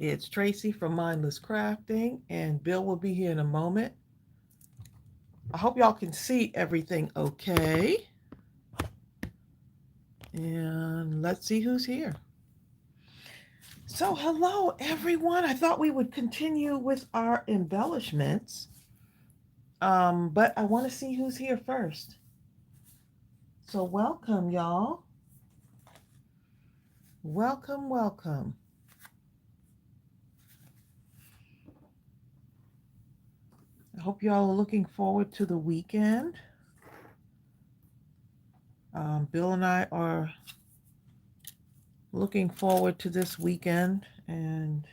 It's Tracy from Mindless Crafting, and Bill will be here in a moment. I hope y'all can see everything okay. And let's see who's here. So, hello everyone. I thought we would continue with our embellishments, but I want to see who's here first. So, welcome, y'all. Welcome, welcome. I hope y'all are looking forward to the weekend. Bill and I are looking forward to this weekend and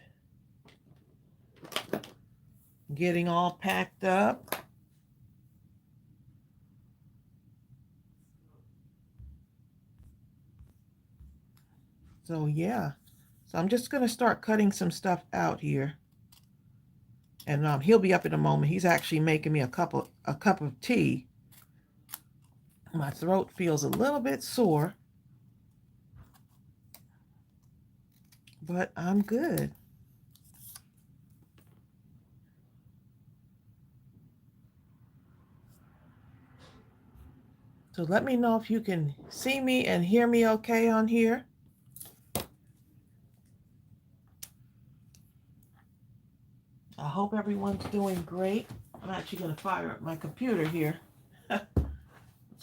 getting all packed up. So yeah, so I'm just gonna start cutting some stuff out here, and he'll be up in a moment. He's actually making me a cup of tea. My throat feels a little bit sore, but I'm good. So let me know if you can see me and hear me okay on here. I hope everyone's doing great. I'm actually going to fire up my computer here. Let's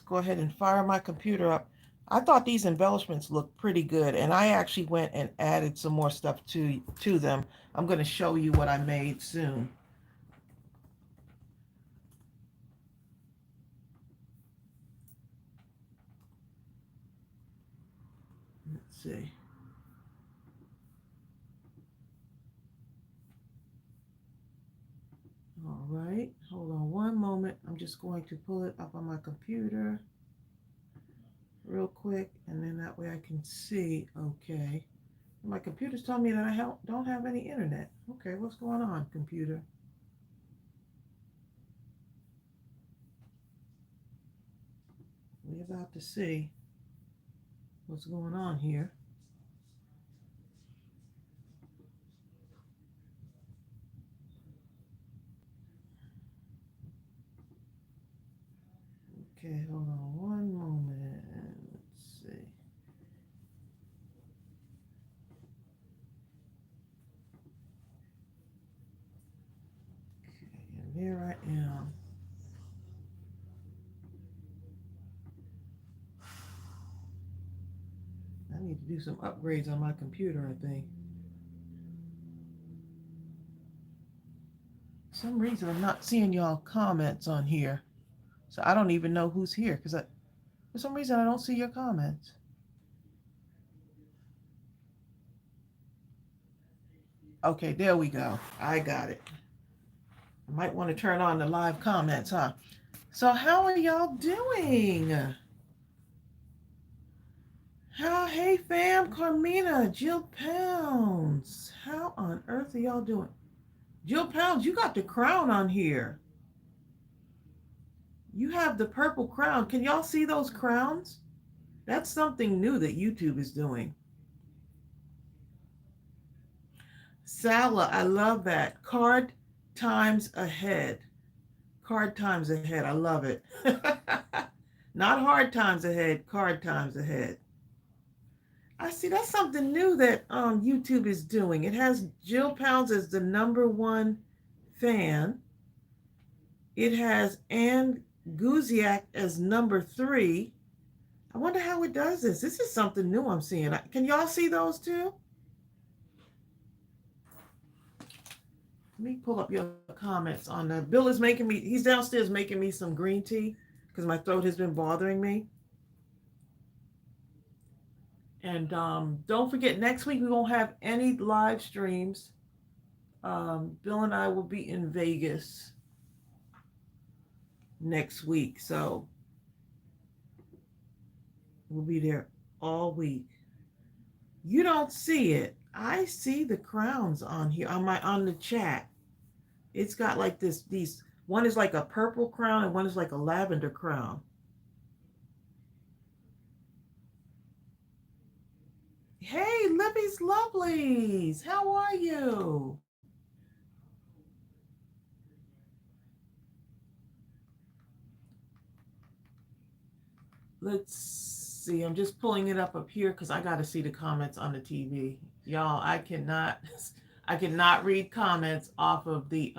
go ahead and fire my computer up. I thought these embellishments looked pretty good, and I actually went and added some more stuff to them. I'm going to show you what I made soon. Let's see. All right, hold on one moment. I'm just going to pull it up on my computer real quick, and then that way I can see okay. My computer's telling me that I don't have any internet. Okay, what's going on, computer? We're about to see what's going on here. Okay, hold on one moment. Let's see. Okay, and here I am. I need to do some upgrades on my computer, I think. For some reason, I'm not seeing y'all comments on here. So I don't even know who's here because for some reason I don't see your comments. Okay, there we go. I got it. I might want to turn on the live comments, huh? So how are y'all doing? Hey fam, Carmina, Jill Pounds. How on earth are y'all doing? Jill Pounds, you got the crown on here. You have the purple crown. Can y'all see those crowns? That's something new that YouTube is doing. Sala, I love that. Card times ahead. Card times ahead. I love it. Not hard times ahead, card times ahead. I see that's something new that YouTube is doing. It has Jill Pounds as the #1 fan. It has Ann Guziak as #3. I wonder how it does this. This is something new I'm seeing. Can y'all see those too? Let me pull up your comments on that. Bill is making me, he's downstairs making me some green tea because my throat has been bothering me. And don't forget, next week we won't have any live streams. Bill and I will be in Vegas next week. So we'll be there all week. You don't see it. I see the crowns on here on the chat. It's got like these one is like a purple crown and one is like a lavender crown. Hey, Libby's Lovelies. How are you? Let's see. I'm just pulling it up here because I got to see the comments on the TV. Y'all, I cannot I cannot read comments off of my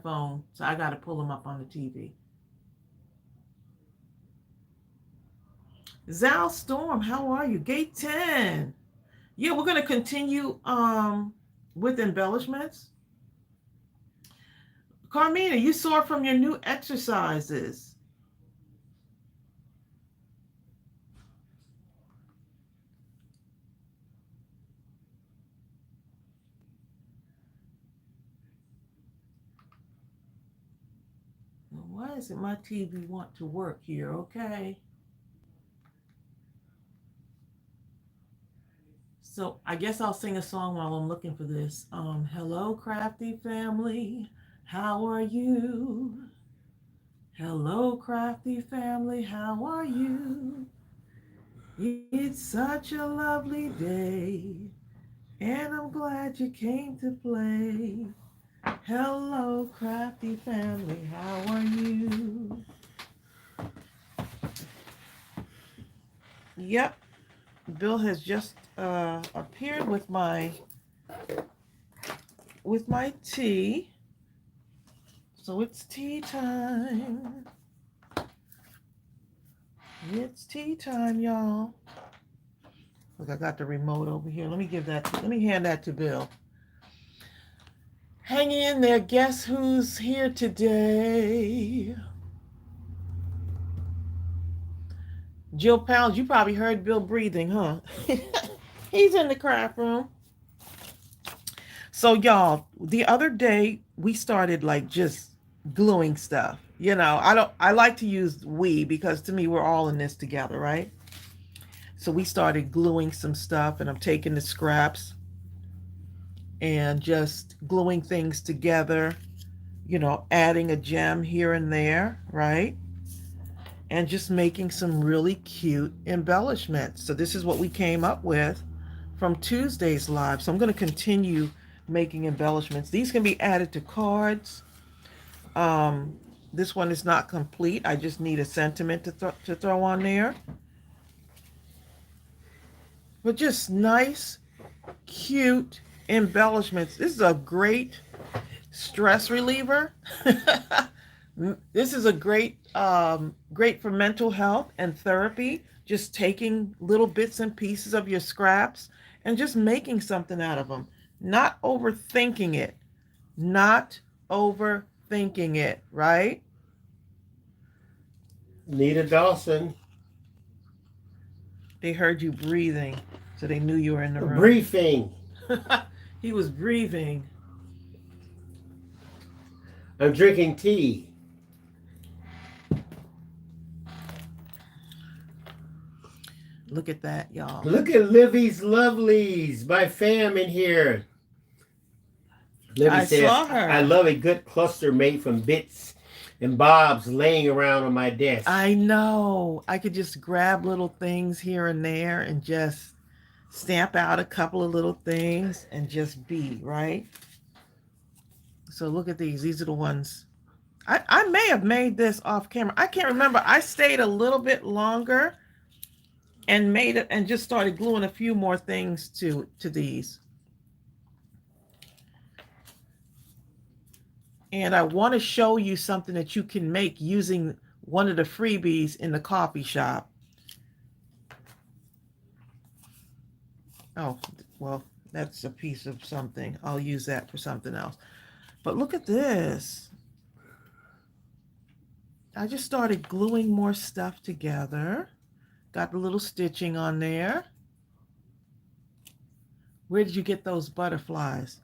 phone. So I got to pull them up on the TV. Zal Storm, how are you? Gate 10. Yeah, we're going to continue with embellishments. Carmina, you saw from your new exercises. Why doesn't my TV want to work here? Okay. So I guess I'll sing a song while I'm looking for this. Hello, crafty family. How are you? Hello, crafty family. How are you? It's such a lovely day, and I'm glad you came to play. Hello, crafty family. How are you? Yep, Bill has just appeared with my tea. So it's tea time. It's tea time, y'all. Look, I got the remote over here. Let me hand that to Bill. Hang in there. Guess who's here today? Jill Pounds, you probably heard Bill breathing, huh? He's in the craft room. So y'all, the other day we started like just gluing stuff. I like to use we because to me we're all in this together, right? So we started gluing some stuff and I'm taking the scraps and just gluing things together, adding a gem here and there, right? And just making some really cute embellishments. So this is what we came up with from Tuesday's live. So I'm going to continue making embellishments. These can be added to cards. This one is not complete. I just need a sentiment to throw on there. But just nice, cute embellishments. This is a great stress reliever. This is a great for mental health and therapy. Just taking little bits and pieces of your scraps and just making something out of them. Not overthinking it. Not overthinking it, right? Nita Dawson. They heard you breathing, so they knew you were in the room. Briefing. He was breathing. I'm drinking tea. Look at that, y'all. Look at Livy's Lovelies, my fam in here. Livy says, saw her. I love a good cluster made from bits and bobs laying around on my desk. I know. I could just grab little things here and there and just stamp out a couple of little things and just be, right? So look at these. These are the ones. I may have made this off camera. I can't remember. I stayed a little bit longer and made it and just started gluing a few more things to these. And I want to show you something that you can make using one of the freebies in the coffee shop. Oh, well, that's a piece of something. I'll use that for something else. But look at this. I just started gluing more stuff together. Got the little stitching on there. Where did you get those butterflies?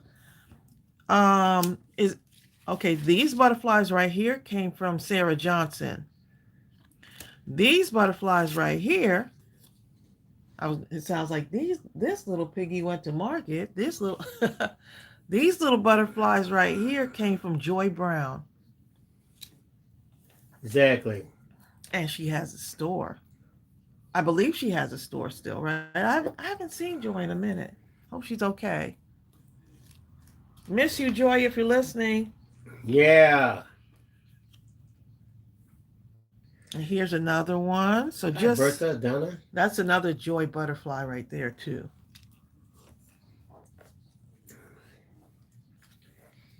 Okay, these butterflies right here came from Sarah Johnson. These butterflies right here, it sounds like this little piggy went to market. These little butterflies right here came from Joy Brown. Exactly. And she has a store. I believe she has a store still, right? I haven't seen Joy in a minute. Hope she's okay. Miss you, Joy, if you're listening. Yeah. And here's another one. So Hi, just, Bertha, Donna. that's another Joy butterfly right there, too.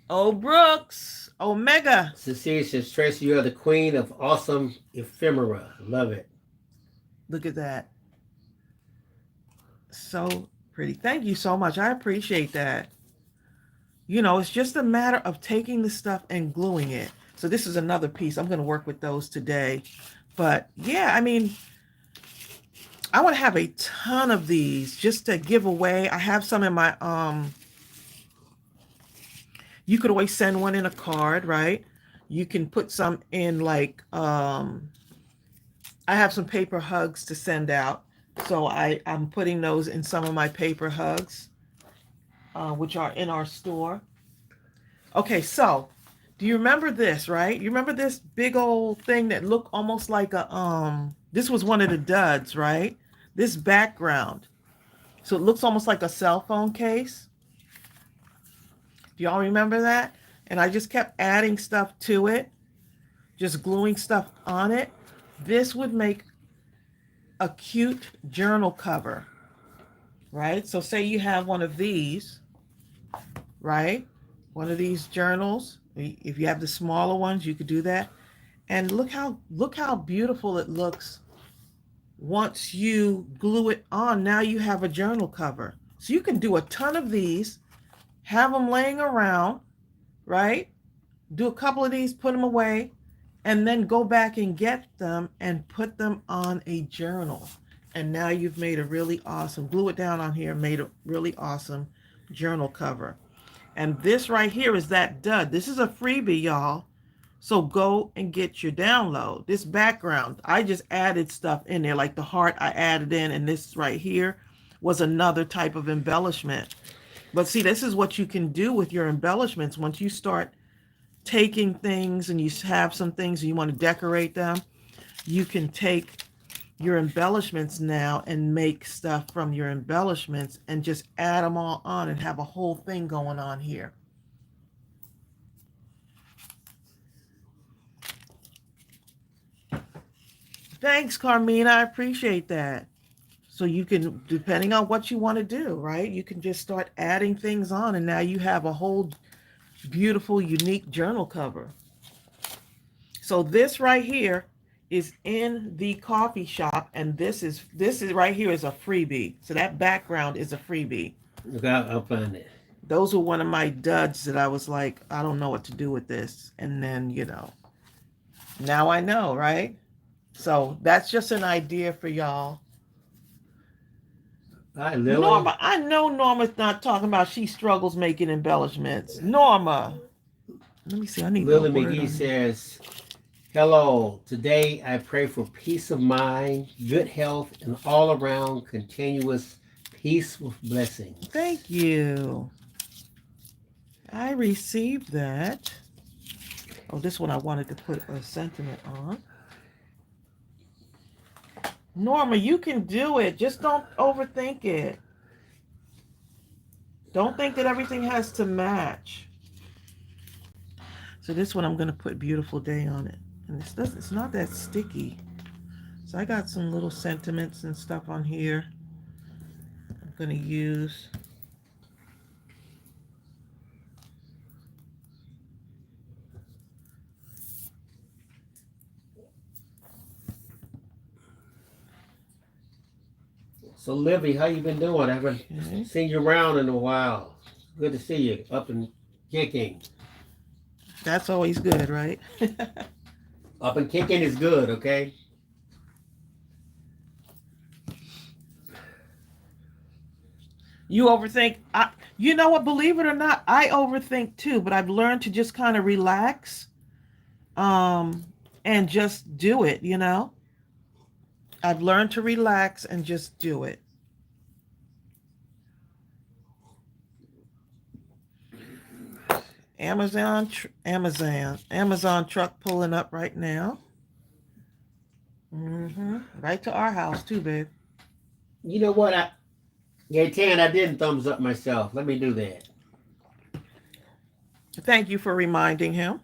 Oh, Brooks, Omega. Cecilia says, Tracy, you are the queen of awesome ephemera. Love it. Look at that. So pretty. Thank you so much. I appreciate that. You know, it's just a matter of taking the stuff and gluing it. So this is another piece. I'm going to work with those today. But yeah, I mean, I want to have a ton of these just to give away. I have some in my, you could always send one in a card, right? You can put some in like, I have some paper hugs to send out. So I'm putting those in some of my paper hugs, which are in our store. Okay, so do you remember this, right? You remember this big old thing that looked almost like a, this was one of the duds, right? This background. So it looks almost like a cell phone case. Do y'all remember that? And I just kept adding stuff to it, just gluing stuff on it. This would make a cute journal cover, right? So say you have one of these, right? One of these journals. If you have the smaller ones, you could do that. And look how beautiful it looks once you glue it on. Now you have a journal cover. So you can do a ton of these, have them laying around, right? Do a couple of these, put them away, and then go back and get them and put them on a journal. And now you've made a really awesome, glue it down on here, made a really awesome journal cover. And this right here is that dud. This is a freebie, y'all. So go and get your download. This background, I just added stuff in there, like the heart I added in, and this right here was another type of embellishment. But see, this is what you can do with your embellishments. Once you start taking things and you have some things and you want to decorate them, you can take your embellishments now and make stuff from your embellishments and just add them all on and have a whole thing going on here. Thanks, Carmina. I appreciate that. So you can, depending on what you want to do, right? You can just start adding things on and now you have a whole beautiful, unique journal cover. So this right here is in the coffee shop, and this is right here is a freebie. So that background is a freebie. Look, I'll find it. Those were one of my duds that I was like, I don't know what to do with this. And then, now I know, right? So that's just an idea for y'all. Hi, Lily. Norma, I know Norma's not talking about she struggles making embellishments. Norma, let me see. I need Lily the word McGee on says, hello. Today I pray for peace of mind, good health, and all around continuous peace with blessings. Thank you. I received that. Oh, this one I wanted to put a sentiment on. Norma, you can do it. Just don't overthink it. Don't think that everything has to match. So this one I'm going to put beautiful day on it. And it's not that sticky. So I got some little sentiments and stuff on here. I'm going to use. So, Livy, how you been doing? I haven't seen you around in a while. Good to see you up and kicking. That's always good, right? Up and kicking is good, okay? You overthink. You know what? Believe it or not, I overthink too. But I've learned to just kind of relax, and just do it. I've learned to relax and just do it. Amazon truck pulling up right now. Right to our house too, babe. You know what? Tan, I didn't thumbs up myself. Let me do that. Thank you for reminding him.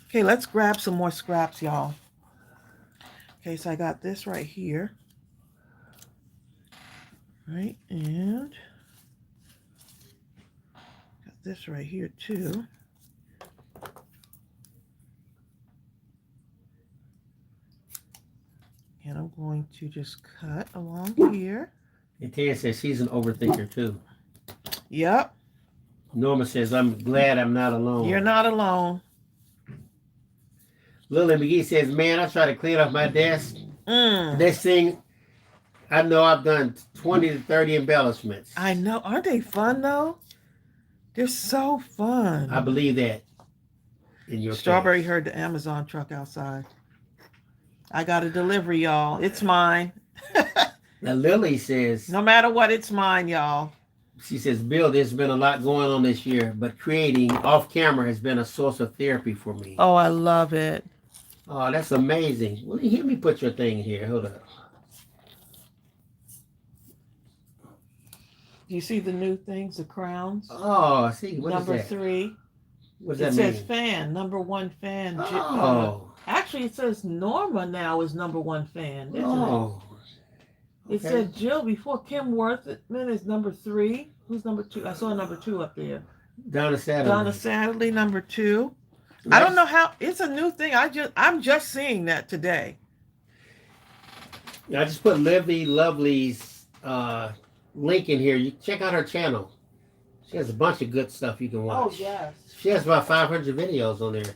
Okay, let's grab some more scraps, y'all. Okay, so I got this right here. Right, and got this right here too. And I'm going to just cut along here. And Tan says she's an overthinker too. Yep. Norma says, I'm glad I'm not alone. You're not alone. Lily McGee says, man, I try to clean off my desk. This thing, I know I've done 20 to 30 embellishments. I know. Aren't they fun though? They're so fun. I believe that in your Strawberry case. heard the Amazon truck outside. I got a delivery, y'all. It's mine. Now Lily says, No matter what, it's mine, y'all. She says, Bill, there's been a lot going on this year, but creating off camera has been a source of therapy for me. Oh, I love it. Oh, that's amazing. Well, hear me put your thing here. Hold up. Do you see the new things, the crowns? Oh, see, what number is that? 3. What does It that mean? says fan, number 1 fan. Oh. Actually, it says Norma now is number 1 fan, isn't Oh. it? It said Jill before. Kim Worthman is number 3. Who's number 2? I saw number 2 up there. Donna Saturday. Donna Saturday, number 2. Nice. I don't know how. It's a new thing. I'm just seeing that today. I just put Livy Lovely's link in here. You check out her channel. She has a bunch of good stuff you can watch. Oh yes. She has about 500 videos on there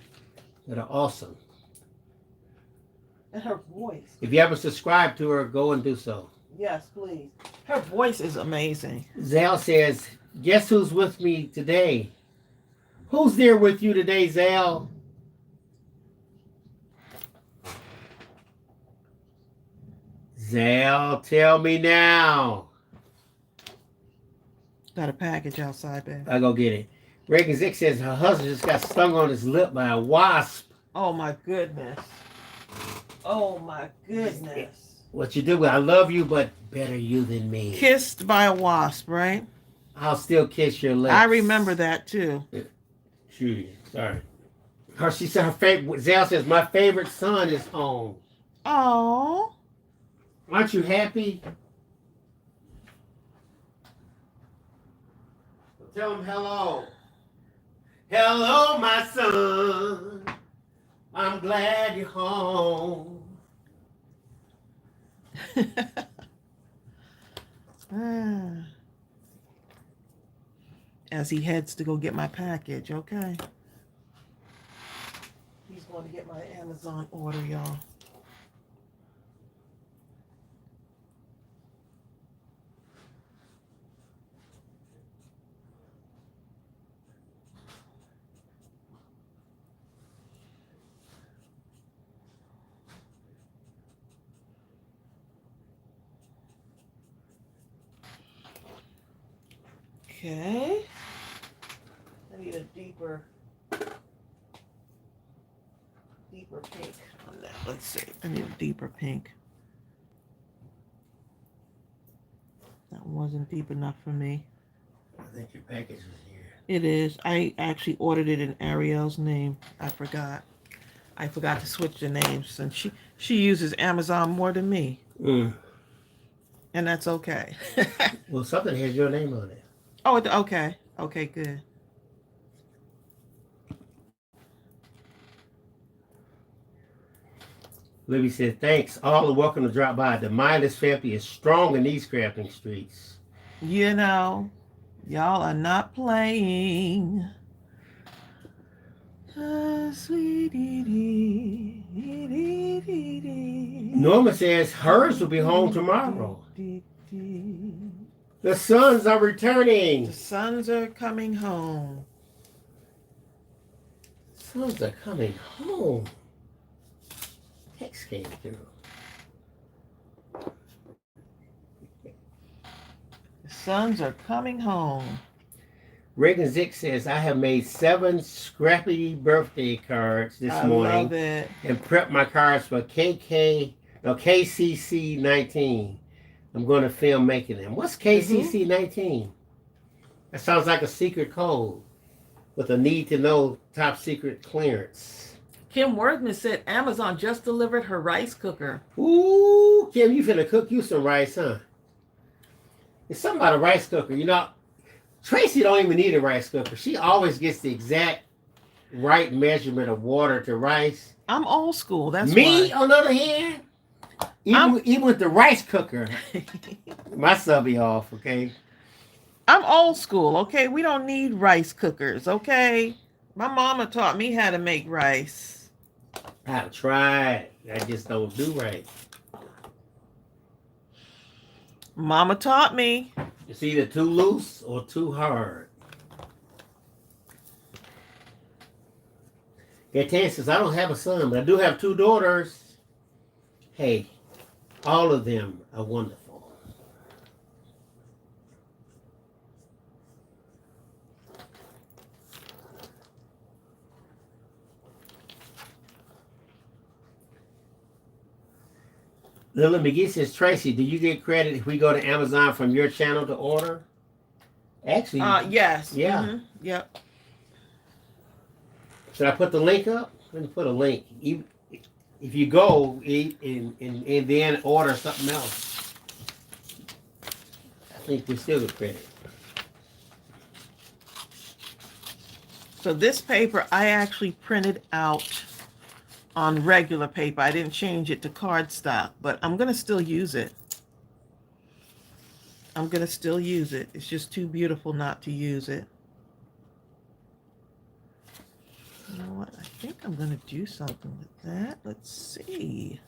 that are awesome. And her voice. If you haven't subscribed to her, go and do so. Yes, please. Her voice is amazing. Zal says, guess who's with me today? Who's there with you today, Zal? Zal, tell me now. Got a package outside, babe. I'll go get it. Reagan Zick says her husband just got stung on his lip by a wasp. Oh my goodness. Oh my goodness. What you do? I love you, but better you than me. Kissed by a wasp, right? I'll still kiss your lips. I remember that too. Shoot, sorry. She said her favorite. Zal says my favorite son is home. Oh. Aren't you happy? Tell him hello. Hello, my son. I'm glad you're home. As he heads to go get my package, okay? He's going to get my Amazon order, y'all. Okay. I need a deeper pink on that. Let's see. I need a deeper pink. That wasn't deep enough for me. I think your package was here. It is. I actually ordered it in Ariel's name. I forgot to switch the names, and she uses Amazon more than me. And that's okay. Well, something has your name on it. Oh, okay. Okay, good. Libby said, thanks. All are welcome to drop by. The Mindless family is strong in these crafting streets. You know, y'all are not playing. Norma says hers will be home tomorrow. The sons are returning. The sons are coming home. Sons are coming home. Text came through. The sons are coming home. Reagan Zick says, I have made 7 scrappy birthday cards this I morning love it. and prepped my cards for KCC 19. I'm going to film making them. What's KCC 19? That sounds like a secret code with a need to know top secret clearance. Kim Worthman said Amazon just delivered her rice cooker. Ooh, Kim, you finna cook you some rice, huh? It's something about a rice cooker. You know, Tracey don't even need a rice cooker. She always gets the exact right measurement of water to rice. I'm old school. That's me, why. on the other hand, even with the rice cooker, my subby off, okay? I'm old school, okay? We don't need rice cookers, okay? My mama taught me how to make rice. I've tried. I just don't do right. Mama taught me. It's either too loose or too hard. Gaetan says, I don't have a son, but I do have 2 daughters. Hey, all of them are wonderful. Lily McGee says, Tracey, do you get credit if we go to Amazon from your channel to order? Actually, yes. Yeah. Mm-hmm. Yep. Should I put the link up? Let me put a link. If you go and then order something else, I think we still get credit. So this paper I actually printed out on regular paper. I didn't change it to cardstock, but I'm going to still use it. I'm going to still use it. It's just too beautiful not to use it. You know what? I think I'm going to do something with that. Let's see.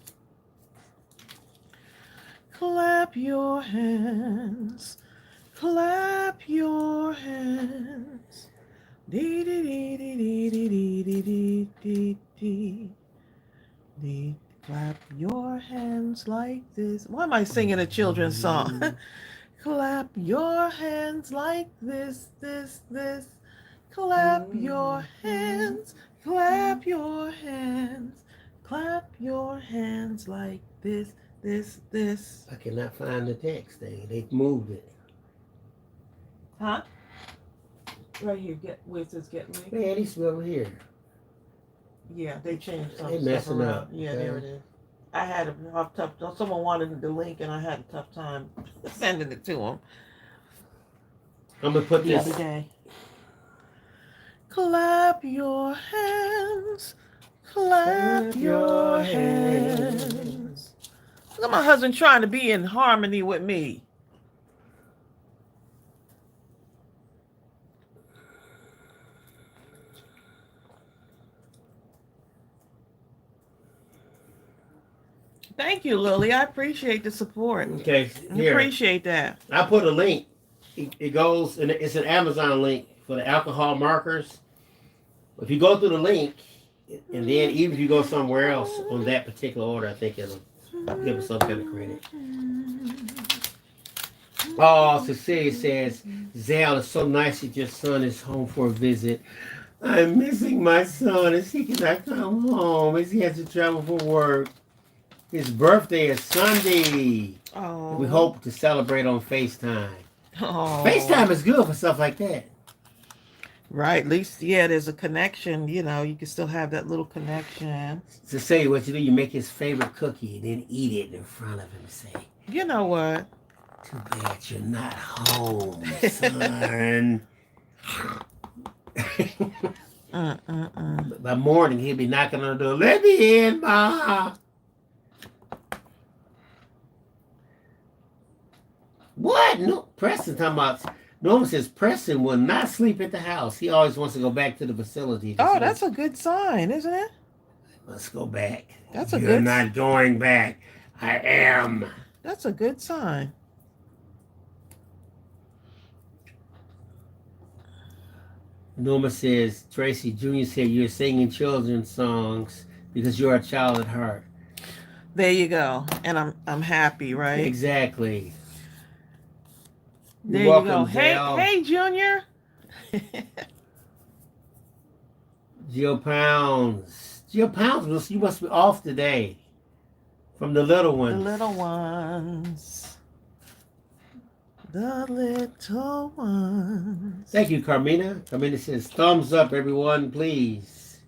Clap your hands. Clap your hands. Dee dee dee dee dee dee dee dee dee dee dee. Clap your hands like this. Why am I singing a children's song? Clap your hands like this, this, this. Clap your hands. Clap your hands. Clap your hands like this, this, this. I cannot find the text thing. They moved it. Huh? Right here, get where it says get link. Man, these over here. Yeah, they changed some They stuff messing around. up. Yeah, Okay. there it is. I had a tough. Someone wanted the link, and I had a tough time sending it to them I'm gonna put the this. other day. Clap your hands. Clap your hands. Look at my husband trying to be in harmony with me. Thank you, Lily. I appreciate the support. Okay, I here. appreciate that. I put a link. It goes, and it's an Amazon link for the alcohol markers. If you go through the link, and then even if you go somewhere else on that particular order, I think it'll give us some kind of credit. Oh, Cecilia says, Zell, it's so nice that your son is home for a visit. I'm missing my son as he cannot come home as he has to travel for work. His birthday is Sunday. Oh. We hope to celebrate on FaceTime. Oh. FaceTime is good for stuff like that. Right. At least, yeah, there's a connection. You know, you can still have that little connection. To say what you do, you make his favorite cookie and then eat it in front of him and say, You know what? too bad you're not home, son. By morning, he'll be knocking on the door. Let me in, Ma. What? No, Preston talking about. Norman says Preston will not sleep at the house. He always wants to go back to the facility. Oh, that's a good sign, isn't it? Let's go back. That's a You're good. not going back. I am. That's a good sign. Norma says, Tracy Jr. said you're singing children's songs because you're a child at heart. There you go. And I'm happy, right? Exactly. There You're you go. welcome, Zell. Hey, Junior. Jill Pounds. Jill Pounds, you must be off today from the little The ones. little ones. The little ones. Thank you, Carmina. Carmina says, thumbs up, everyone, please.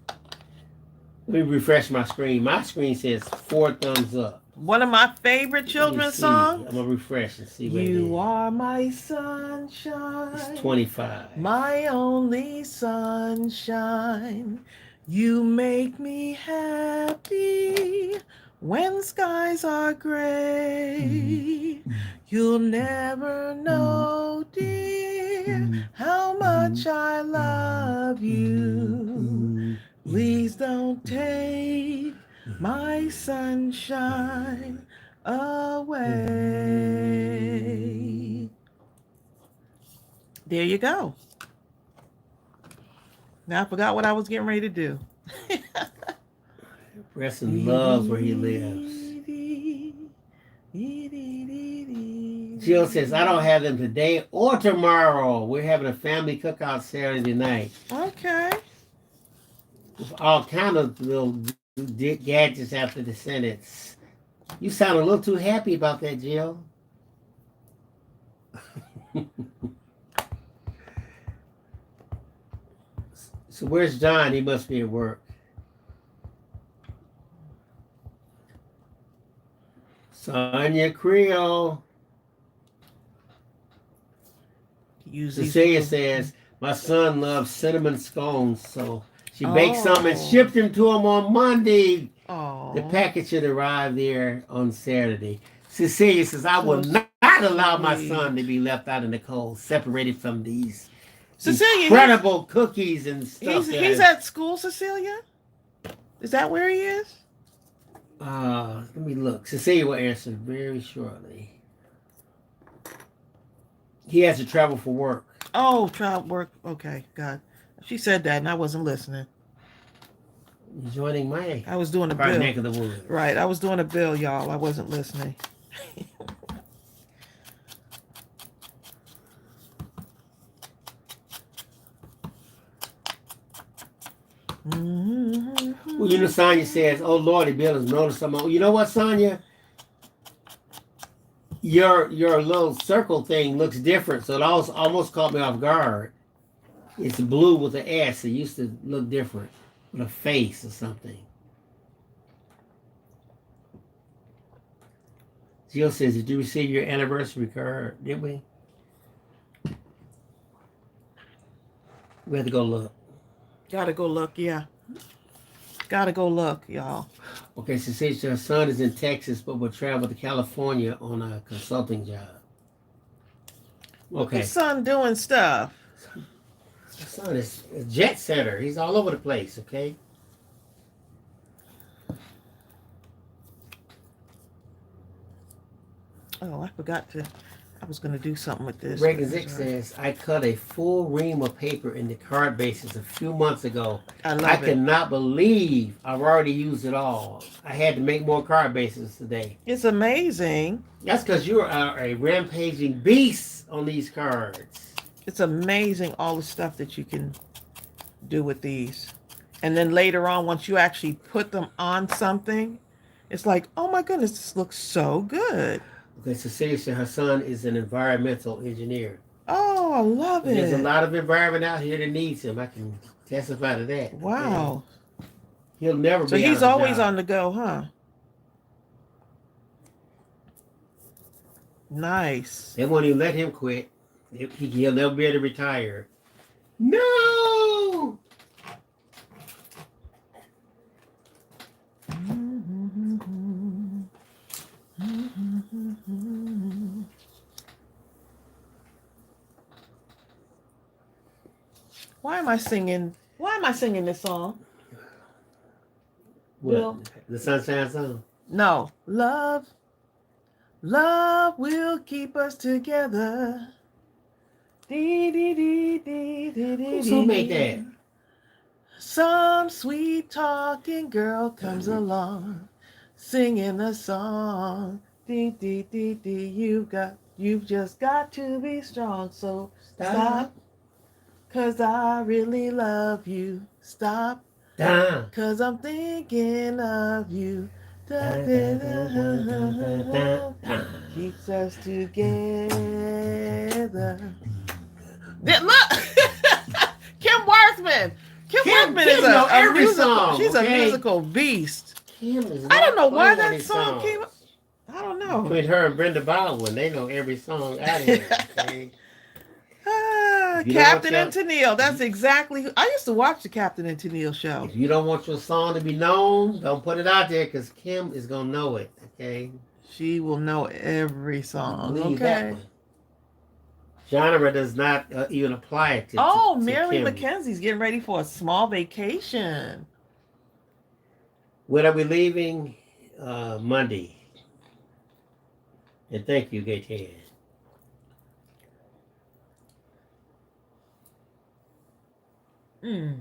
Let me refresh my screen. My screen says 4 thumbs up. One of my favorite Let me children's see. songs. I'm going to refresh and see what it You is. are my sunshine. It's 25. My only sunshine. You make me happy when skies are gray. You'll never know, dear, how much I love you. Please don't take my sunshine away. There you go. Now I forgot what I was getting ready to do. Preston loves where he lives. Jill says, I don't have them today or tomorrow. We're having a family cookout Saturday night. Okay. With all kind of little gadgets after the sentence. You sound a little too happy about that, Jill. So where's John? He must be at work. Sonia Creole. Cecilia says, my son loves cinnamon scones, so she baked some and shipped them to him on Monday. Oh. The package should arrive there on Saturday. Cecilia says, I will not allow my son to be left out in the cold, separated from these incredible cookies and stuff. He's at school, Cecilia? Is that where he is? Let me look. Cecilia will answer very shortly. He has to travel for work. Oh, travel work. Okay, God. She said that and I wasn't listening. You're joining my I was doing a bill. neck of the woods. Right, I was doing a bill, y'all. I wasn't listening. Well, you know, Sonia says, oh, Lordy, Bill has noticed something. You know what, Sonia? Your little circle thing looks different, so it almost caught me off guard. It's blue with an S. It used to look different, with a face or something. Jill says, did you receive your anniversary card? Did we? We had to go look. Gotta go look, yeah. Gotta go look, y'all. Okay, so says her son is in Texas, but will travel to California on a consulting job. Okay. Your son doing stuff. My son is a jet setter. He's all over the place, okay? Oh, I forgot to. I was going to do something with this. Reagan Zick says, I cut a full ream of paper in the card bases a few months ago. I cannot believe I've already used it all. I had to make more card bases today. It's amazing. That's because you are a rampaging beast on these cards. It's amazing all the stuff that you can do with these. And then later on, once you actually put them on something, it's like, oh my goodness, this looks so good. Okay, so seriously, her son is an environmental engineer. Oh, I love it. There's a lot of environment out here that needs him. I can testify to that. Wow. He'll never be. So he's always on the go, huh? Nice. They won't even let him quit. He'll never be able to retire. No! Why am I singing this song? What? Bill? The Sunshine Song? No. Love will keep us together. Who made that? Some sweet talking girl comes along, singing a song. You've just got to be strong. So stop 'cause I really love you. Stop, Da, 'cause I'm thinking of you. da, Da, da, da, da, da, da, da, da, da, da. keeps us together. Look, Kim Worthman. Kim Worthman is Kim know a every musical. song, She's a okay? musical beast. Kim is I don't not know why playing that any song came up. songs. I don't know. Between her and Brenda Baldwin, they know every song out here, okay? If you don't want Captain your and Tennille. That's exactly who I used to watch the Captain and Tennille show. if you don't want your song to be known, don't put it out there because Kim is gonna know it, okay? She will know every You song. believe that Okay. one. Genre does not even apply Oh, to Mary Kim. McKenzie's getting ready for a small vacation. When are we leaving? Monday. And thank you, Gaten. Mm.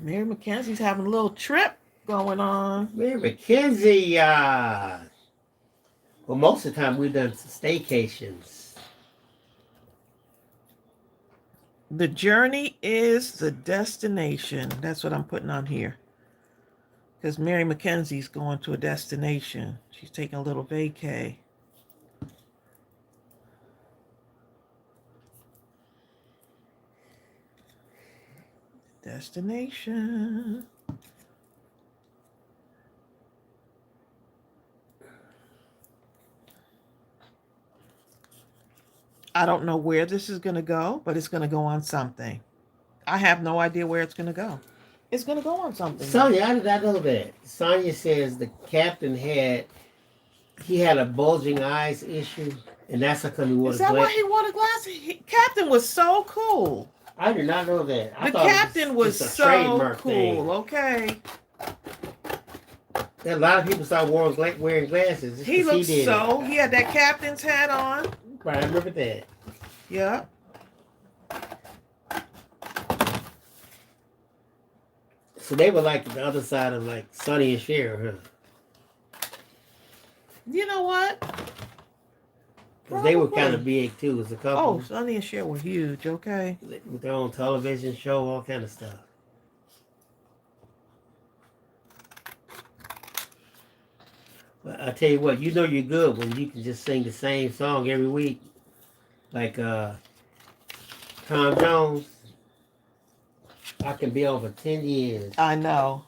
Mary McKenzie's having a little trip going on. Mary McKenzie, well, most of the time we've done staycations. The journey is the destination. That's what I'm putting on here. Because Mary McKenzie's going to a destination. She's taking a little vacay. Destination. I don't know where this is going to go, but it's going to go on something. I have no idea where it's going to go. It's going to go on something. Sonia, how did I know that? Sonia says the captain had a bulging eyes issue, and that's how come he wore Is the that why glasses. he wore the glasses? Captain was so cool. I did not know that. I The thought captain it was just a so trademark cool. thing. Okay. A lot of people started wearing glasses. He looked did so. it. He had that captain's hat on. Right, I remember that. Yeah. So they were like the other side of like Sonny and Cher, huh? You know what? 'Cause they were Probably. kind of big too as a couple. Oh, Sonny and Cher were huge. Okay. With their own television show, all kind of stuff. But I tell you what, you know you're good when you can just sing the same song every week. Like Tom Jones. I can be on for 10 years. I know.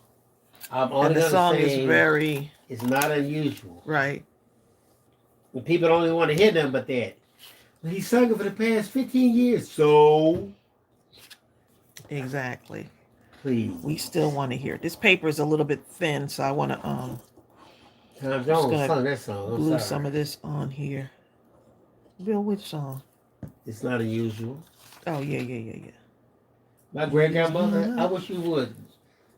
I'm only And the gonna song sing, is very it's not unusual. right. And people don't even want to hear nothing but that. But he sung it for the past 15 years. So Exactly. please. We still want to hear it. This paper is a little bit thin, so I want to Tom just Jones gonna sung that song. I'm glue sorry. some of this on here. Bill, which song? It's not unusual. Oh yeah. My great grandmother, I wish you would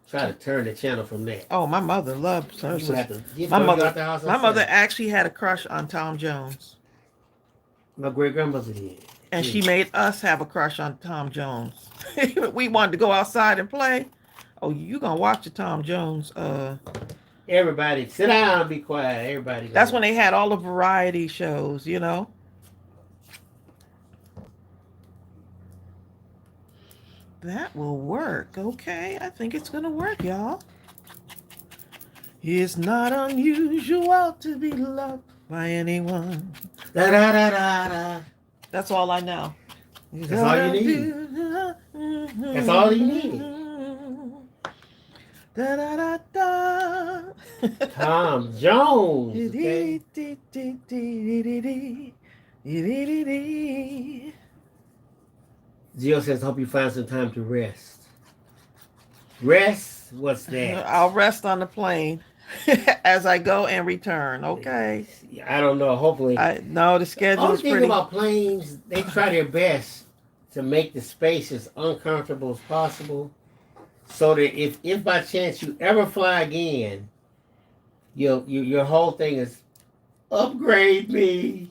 try to turn the channel from that. Oh, my mother loved her. You would have to get My throw you mother, out the house my mother herself. actually had a crush on Tom Jones, My great grandmother did. and she made us have a crush on Tom Jones. We wanted to go outside and play. Oh, you gonna watch the Tom Jones? Everybody sit down and be quiet. Everybody. That's when they had all the variety shows, you know. That will work. Okay, I think it's gonna work, y'all. It's not unusual to be loved by anyone. Da, da, da, da, da. That's all I know. That's all you need. That's all you need. Da, da, da, da. Tom Jones. Okay? Gio says, hope you find some time to rest. Rest? What's that? I'll rest on the plane as I go and return. Okay. I don't know. Hopefully. No, the schedule Only is thing pretty. about planes, they try their best to make the space as uncomfortable as possible, so that if by chance you ever fly again, your whole thing is upgrade me,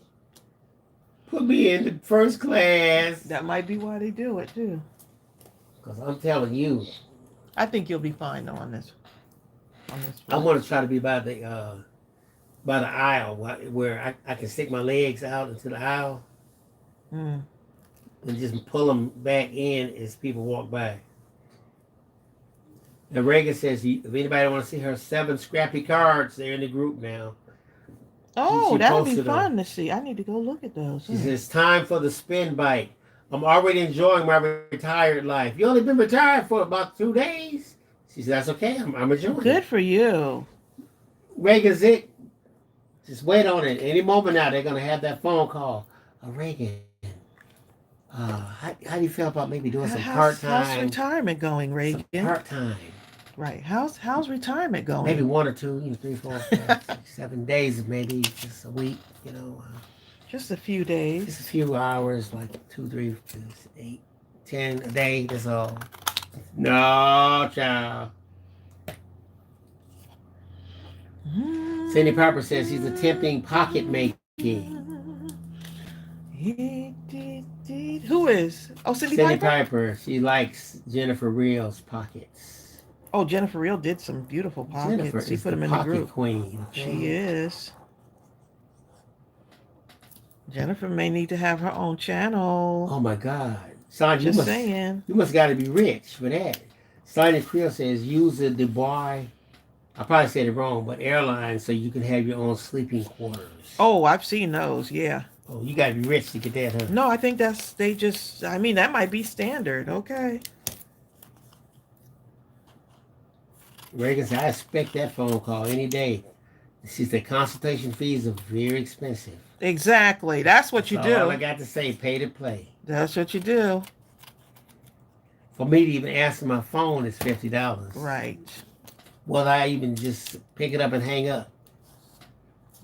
put me in the first class. That might be why they do it too. Because I'm telling you, I think you'll be fine though on this. I want to try to be by the aisle where I can stick my legs out into the aisle. Mm. and just pull them back in as people walk by. And Reagan says, if anybody want to see her 7 scrappy cards, they're in the group now. Oh, She that'll be posted them. fun to see. I need to go look at those. She says, time for the spin bike. I'm already enjoying my retired life. You only been retired for about 2 days? She says, that's okay. I'm enjoying it. Good for you. Reagan Zick, just wait on it. Any moment now, they're going to have that phone call. Reagan, how do you feel about maybe doing some part-time? How's retirement going, Reagan? Part-time. Right. How's retirement going? Maybe 1 or 2, 3, 4, 5, 6, 7 days, maybe just a week, just a few days. Just a few hours, like 2, 3, 8, 10 a day, that's all. No, child. Cindy Piper says she's attempting pocket making. Who is? Oh, Cindy Piper. She likes Jennifer Reel's pockets. Oh, Jennifer Reel did some beautiful pockets. Jennifer She is put them the in the pocket group. queen. Okay? She is. Jennifer may need to have her own channel. Oh my God, Sonya, Just saying. You must got to be rich for that. Sonya Creel says use the Dubai. I probably said it wrong, but airline so you can have your own sleeping quarters. Oh, I've seen those. Yeah. Oh, you got to be rich to get that, huh? No, I think that might be standard. Okay. Reagan said, I expect that phone call any day. She said consultation fees are very expensive. Exactly. That's what you do. All I got to say, pay to play. That's what you do. For me to even answer my phone is $50. Right. Well, I even just pick it up and hang up.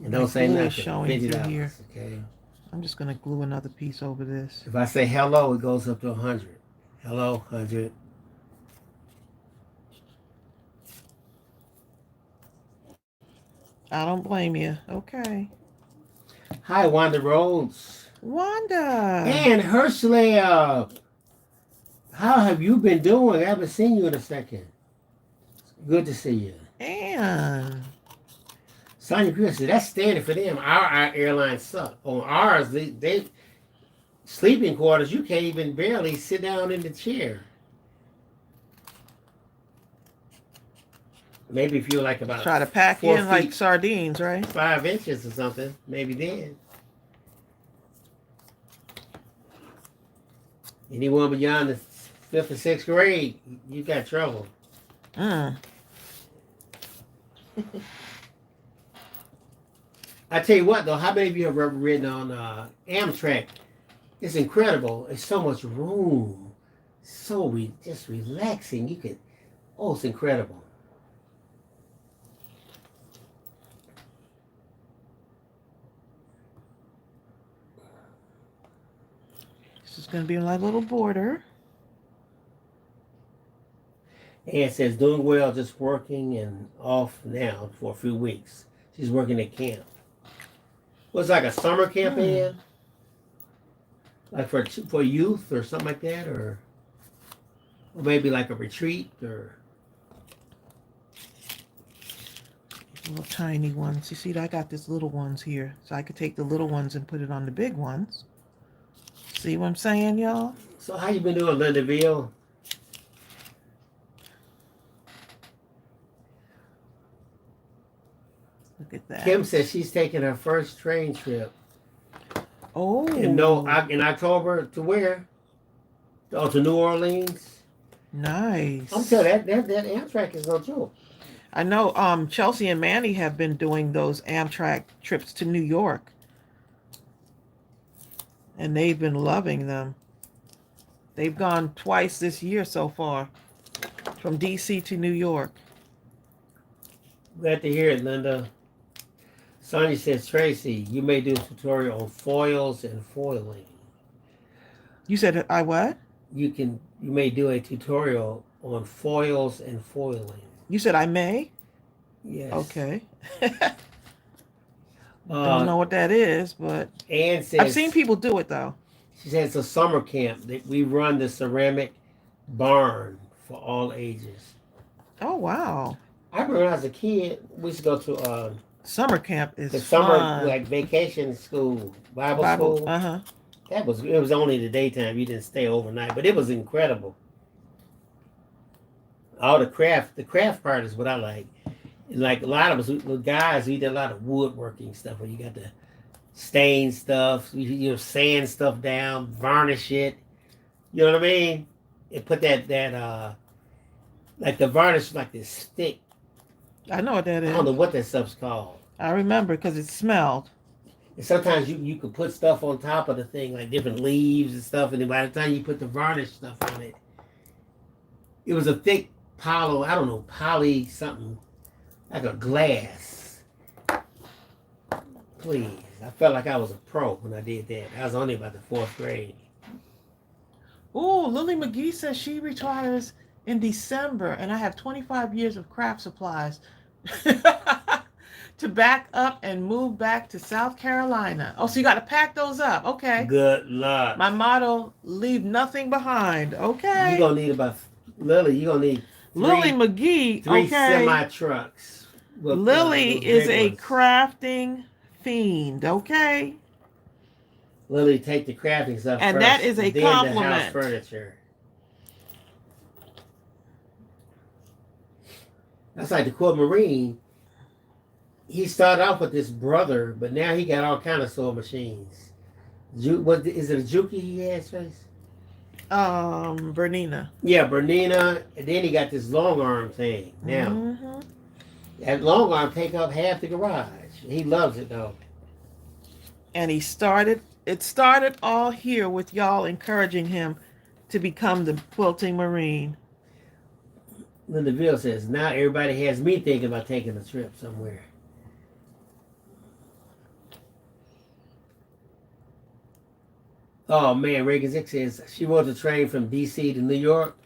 And don't say nothing. Showing $50, here. okay? I'm just going to glue another piece over this. If I say hello, it goes up to 100. Hello, 100. I don't blame you. Okay. Hi, Wanda Rhodes. Wanda. And Herschel. How have you been doing? I haven't seen you in a second. Good to see you. And Sonya Greer said, that's standard for them. Our airlines suck. On ours, they sleeping quarters, you can't even barely sit down in the chair. Maybe if you're like about try to pack 4 in feet, like sardines, right? 5 inches or something, maybe then. Anyone beyond the 5th or 6th grade, you got trouble. I tell you what, though, how many of you have ever ridden on Amtrak? It's incredible. It's so much room. So just relaxing. It's incredible. This is going to be my little border. And it says, doing well, just working and off now for a few weeks. She's working at camp. Was like a summer camp in? Like for youth or something like that? Or maybe like a retreat or... Little tiny ones. You see, I got these little ones here. So I could take the little ones and put it on the big ones. See what I'm saying, y'all? So how you been doing, Linda Ville? Look at that. Kim says she's taking her first train trip. Oh. In October to where? Oh, to New Orleans. Nice. I'm telling you, that Amtrak is no joke. I know Chelsea and Manny have been doing those Amtrak trips to New York. And they've been loving them. They've gone twice this year so far. From D.C. to New York. Glad to hear it, Linda. Sonia says, Tracy, you may do a tutorial on foils and foiling. You said I what? You may do a tutorial on foils and foiling. You said I may? Yes. Okay. Don't know what that is, but Ann says, I've seen people do it though. She says it's a summer camp that we run the ceramic barn for all ages. Oh wow. I remember when I was a kid, we used to go to summer camp is the fun. summer like vacation school, Bible school. It was only the daytime. You didn't stay overnight, but it was incredible. All the craft part is what I like. Like a lot of us, the guys, we did a lot of woodworking stuff where you got to stain stuff, sand stuff down, varnish it. You know what I mean? And put that like the varnish, like this thick. I know what that I is. don't know what that stuff's called. I remember because it smelled. And sometimes you could put stuff on top of the thing, like different leaves and stuff, and then by the time you put the varnish stuff on it, it was a thick poly something, like a glass. Please. I felt like I was a pro when I did that. I was only about the 4th grade. Ooh, Lily McGee says she retires in December, and I have 25 years of craft supplies to back up and move back to South Carolina. Oh, so you got to pack those up. Okay. Good luck. My motto, leave nothing behind. Okay. You're going to need Lily, you're going to need Lily McGee. three Okay. semi-trucks. Lily is a crafting fiend. Okay. Lily, take the crafting stuff and first, that is a then compliment. The house furniture. That's like the quote Marine. He started off with this brother, but now he got all kind of sewing machines. What is it? A Juki he has, Trace? Bernina. Yeah, Bernina, and then he got this long arm thing. Now, that long arm take up half the garage. He loves it though. And it started all here with y'all encouraging him to become the quilting Marine. Linda Ville says, now everybody has me thinking about taking a trip somewhere. Oh man, Reagan Zick says she rode the train from DC to New York.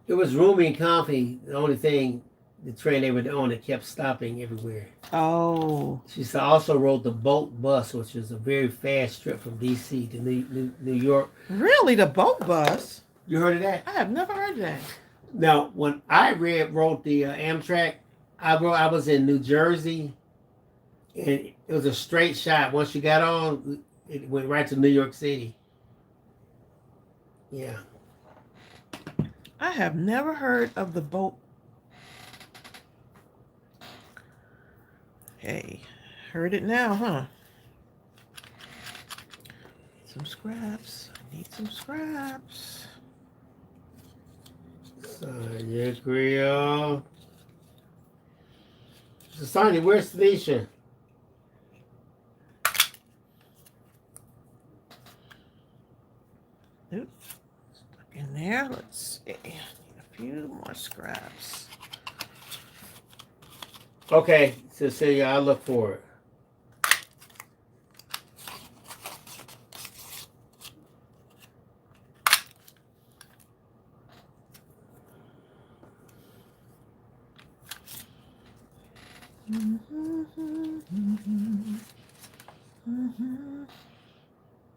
It was roomy and comfy. The only thing, the train they were on, it kept stopping everywhere. Oh. She also rode the boat bus, which was a very fast trip from DC to New York. Really, the boat bus? You heard of that? I have never heard of that. Now, when I rode the Amtrak, I was in New Jersey, and it was a straight shot. Once you got on, it went right to New York City. Yeah. I have never heard of the boat. Hey, heard it now, huh? Some scraps. I need some scraps. Sonia Creole. So Sonia, where's Tanisha? Oops. Stuck in there. Let's see. Need a few more scraps. Okay, Cecilia, I'll look for it.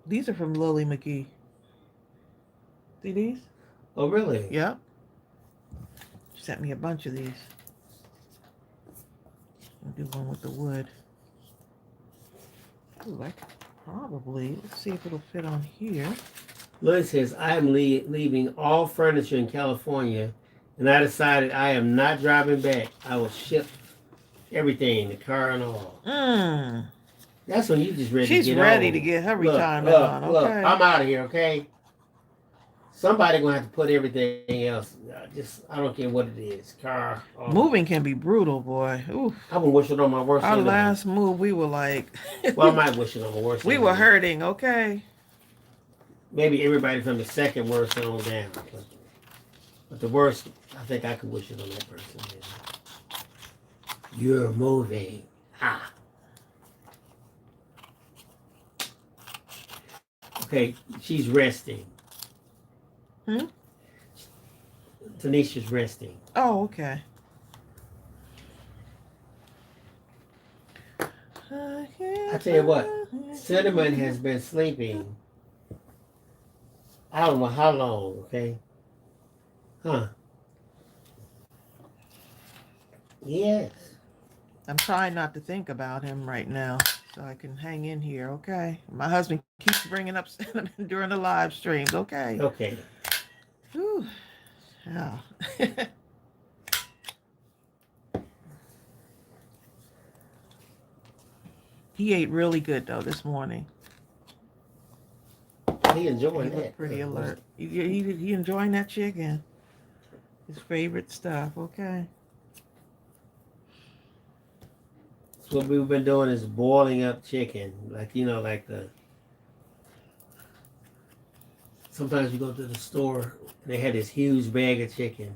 These are from Lily McGee. See these? Oh, really? Yep. She sent me a bunch of these. I'll do one with the wood. Ooh, I could probably, let's see if it'll fit on here. Lily says, I am leaving all furniture in California, and I decided I am not driving back. I will ship everything, the car and all. That's when you just ready She's to get ready on. to get her retirement on, okay? Look, I'm out of here, okay? Somebody gonna have to put everything else. I don't care what it is. Car. Moving can be brutal, boy. Oof. I've been wishing on my worst Our enemy. last move, we were like... Well, I might wish it on my worst we enemy. were hurting, okay? Maybe everybody from the second worst on down. But the worst, I think I could wish it on that person. You're moving. Ah. Okay, she's resting. Tanisha's resting. Oh, okay. I tell you what, Cinnamon has been sleeping. I don't know how long, okay? Huh. Yes. I'm trying not to think about him right now. so I can hang in here, okay? My husband keeps bringing up cinnamon during the live streams, okay? Okay. Whew. Yeah. He ate really good though this morning. He He enjoying that. looked pretty alert. He enjoying that chicken. His favorite stuff. Okay. So what we've been doing is boiling up chicken, like like the. Sometimes you go to the store and they had this huge bag of chicken,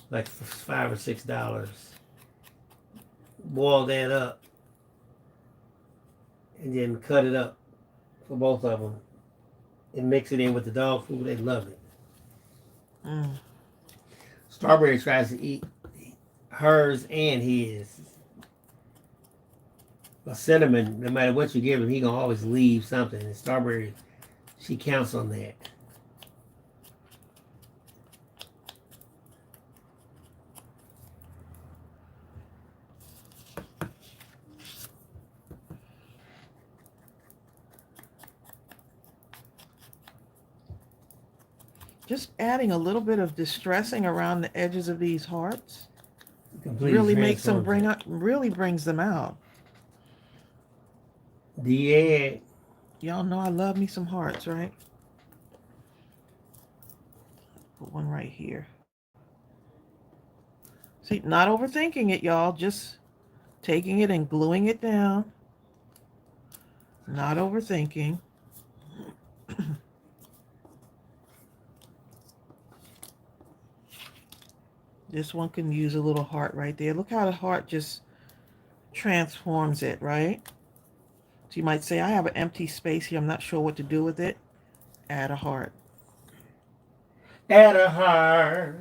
like for $5 or $6. Boil that up and then cut it up for both of them and mix it in with the dog food. They love it. Mm. Strawberry tries to eat hers and his. But Cinnamon, no matter what you give him, he gonna always leave something. And Strawberry, she counts on that. Just adding a little bit of distressing around the edges of these hearts Completely really makes them transforms really brings them out. it. The egg. Y'all know I love me some hearts, right? Put one right here. See, not overthinking it, y'all. Just taking it and gluing it down. Not overthinking. This one can use a little heart right there. Look how the heart just transforms it, right? So you might say, I have an empty space here. I'm not sure what to do with it. Add a heart. Add a heart.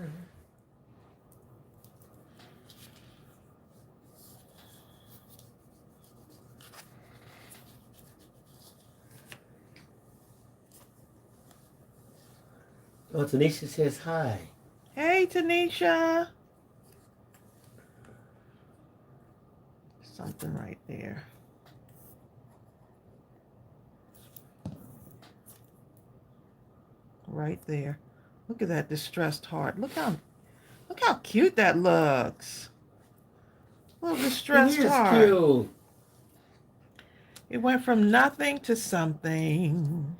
Oh, Tanisha says hi. Hey, Tanisha. Something right there. Right there. Look at that distressed heart. Look how cute that looks. Little distressed It is heart. cute. It went from nothing to something.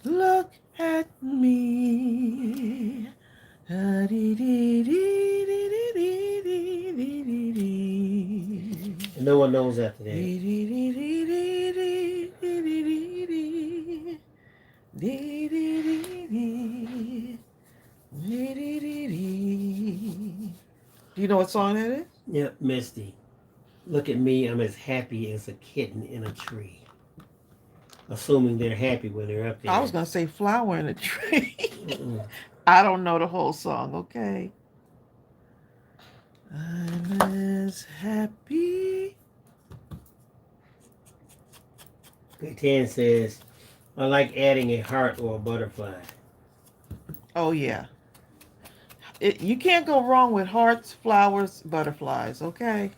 Look at me. And no one knows after that. Do you know what song that is? Yep, Misty. Look at me. I'm as happy as a kitten in a tree. Assuming they're happy when they're up there. I was going to say flower in a tree. Mm-mm. I don't know the whole song, okay? I'm as happy. Tan says, I like adding a heart or a butterfly. Oh, yeah. You can't go wrong with hearts, flowers, butterflies, okay?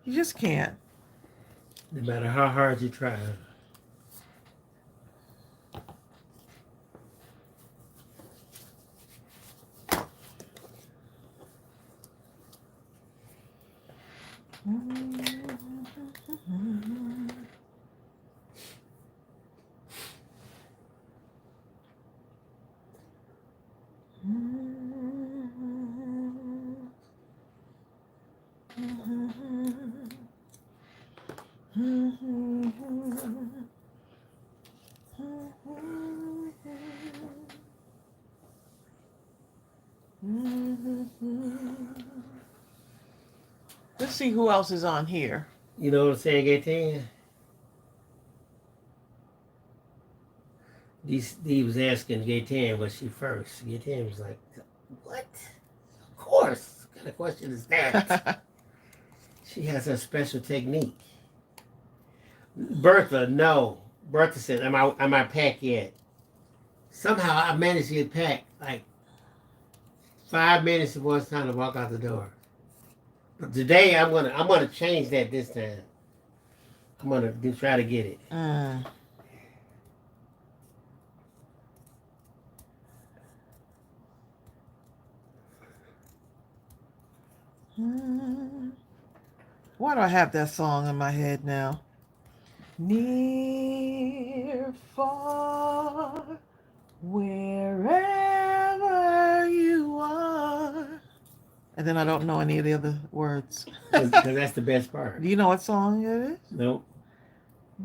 You just can't. No matter how hard you try. Let's see who else is on here. You know what I'm saying, Gaten? He was asking Gaten was she first. Gaten was like, what? Of course. What kind of question is that? She has her special technique. Bertha, no. Bertha said, am I packed yet? Somehow I managed to get packed like 5 minutes before it's time to walk out the door. But today I'm gonna change that this time. Come on, try to get it. Why do I have that song in my head now? Near, far, wherever you are. And then I don't know any of the other words. Because that's the best part. Do you know what song it is? Nope.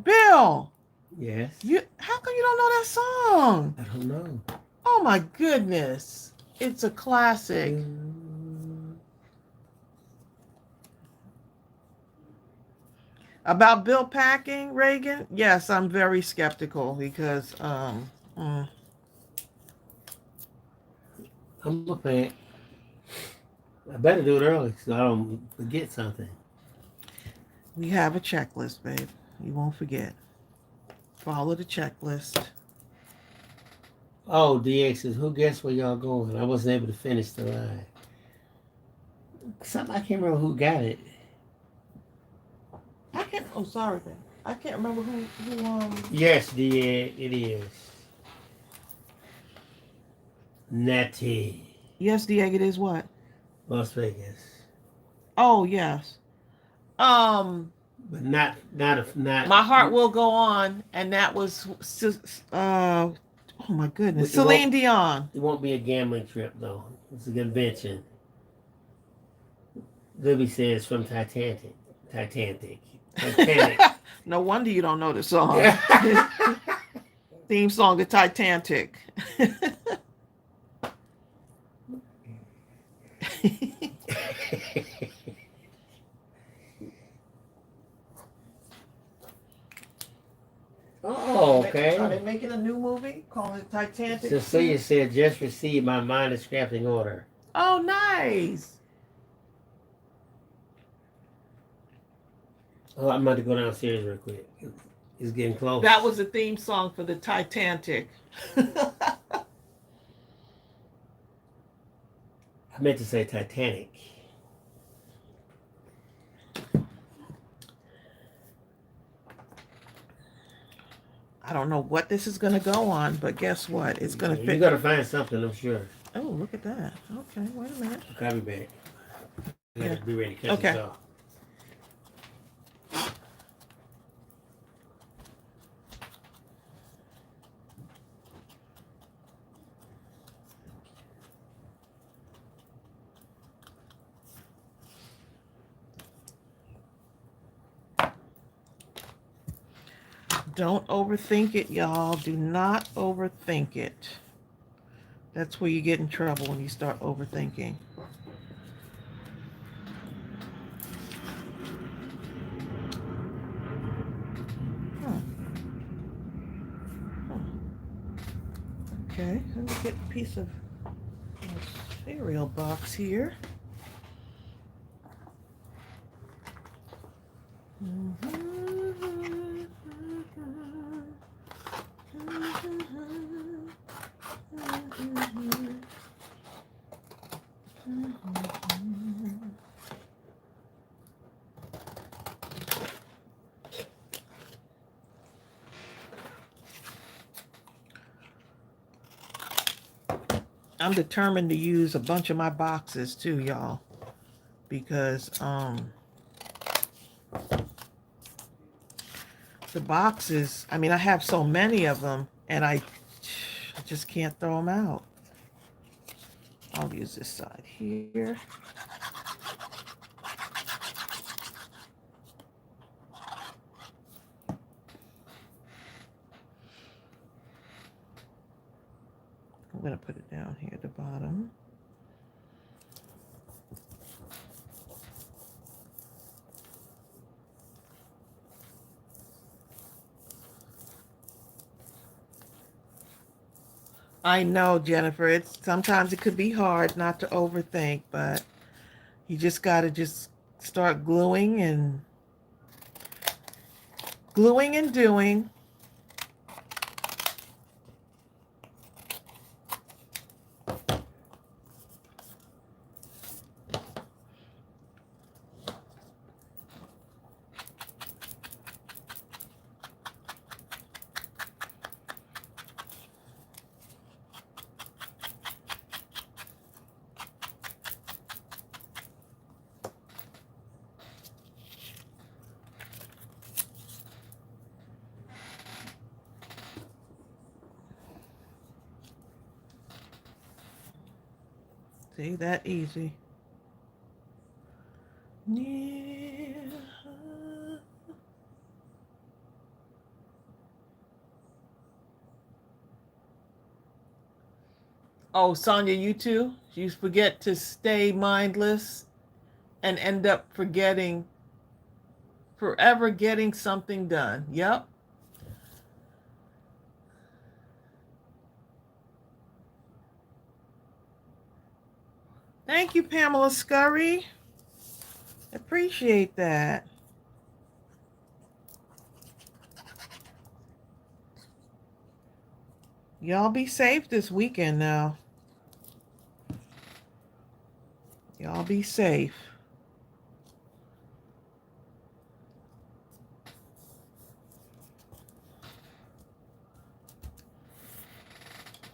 Bill! Yes. How come you don't know that song? I don't know. Oh my goodness. It's a classic. About Bill packing, Reagan? Yes, I'm very skeptical because I'm a fan. I better do it early so I don't forget something. we have a checklist, babe. You won't forget. Follow the checklist. Oh, DX says, who guessed where y'all going? I wasn't able to finish the line. Something I can't remember who got it. Oh, sorry, babe. I can't remember who Yes, DX, it is. Natty. Yes, Diego, it is what? Las Vegas. Oh, yes. But not. My Heart Will Go On, and that was oh my goodness, Celine Dion. It won't be a gambling trip though. It's a convention. Libby says from Titanic. No wonder you don't know the song. Theme song of Titanic. Oh, okay. Are they making a new movie calling it Titanic? Cecilia said, just received my Mindless Crafting order. Oh, nice. Oh, I'm about to go downstairs real quick. It's getting close. That was the theme song for the Titanic. I meant to say Titanic. I don't know what this is going to go on, but guess what? It's going to fit. You got to find something, I'm sure. Oh, look at that. Okay, wait a minute. Okay, I'll be back. I got to be ready to cut Okay. this off. Don't overthink it, y'all. Do not overthink it. That's where you get in trouble, when you start overthinking. Okay, let me get a piece of cereal box here. I'm determined to use a bunch of my boxes too, y'all, because the boxes, I mean, I have so many of them, and I just can't throw them out. I'll use this side here. I'm going to put it down here at the bottom. I know, Jennifer, sometimes it could be hard not to overthink, but you just got to just start gluing and doing. See, that easy. Yeah. Oh, Sonia, you too? You forget to stay mindless and end up forgetting, forever getting something done. Yep. Thank you, Pamela Scurry. Appreciate that. Y'all be safe this weekend now. Y'all be safe.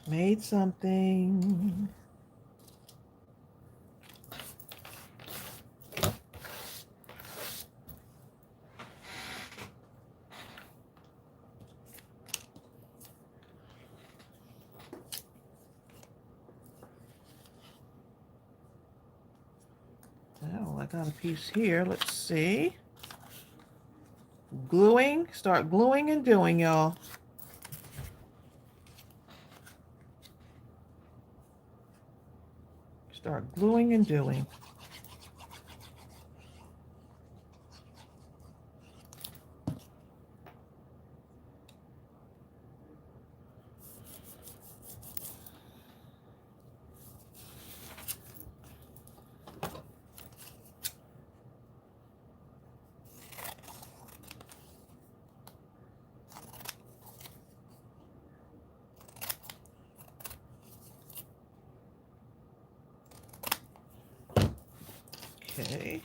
Made something. Oh, I got a piece here. Let's see. Gluing. Start gluing and doing, y'all. Start gluing and doing. Okay.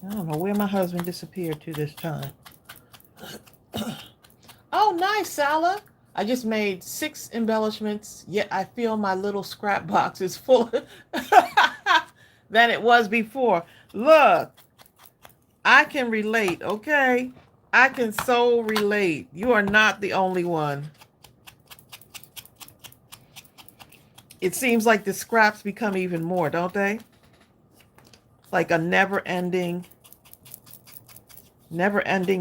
I don't know where my husband disappeared to this time. Oh, nice, Sala. I just made 6 embellishments, yet I feel my little scrap box is fuller than it was before. Look, I can relate, okay? I can so relate. You are not the only one. It seems like the scraps become even more, don't they? Like a never-ending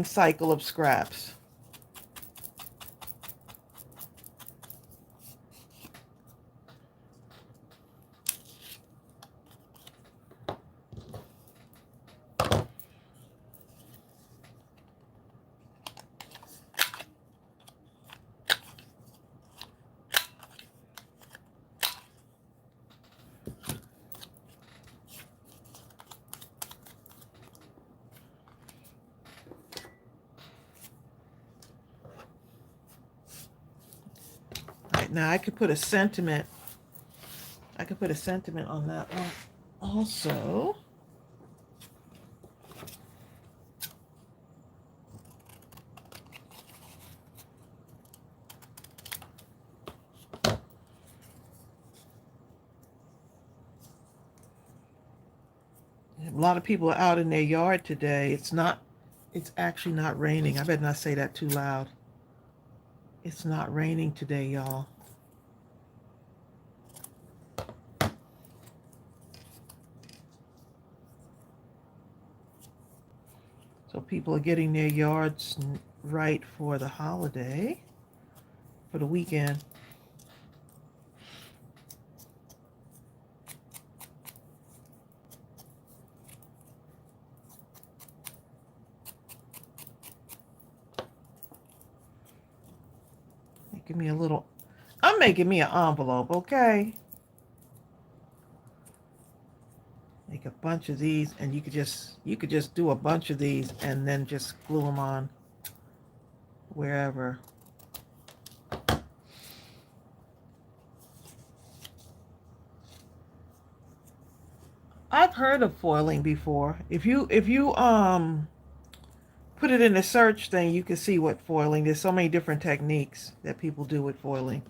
cycle of scraps. Right, now I could put a sentiment. I could put a sentiment on that one also. A lot of people are out in their yard today. It's actually not raining. I better not say that too loud. It's not raining today, y'all. So people are getting their yards right for the holiday, for the weekend. I'm making me an envelope, okay? Make a bunch of these, and you could just do a bunch of these and then just glue them on wherever. I've heard of foiling before. If you put it in the search thing, you can see what foiling. There's so many different techniques that people do with foiling.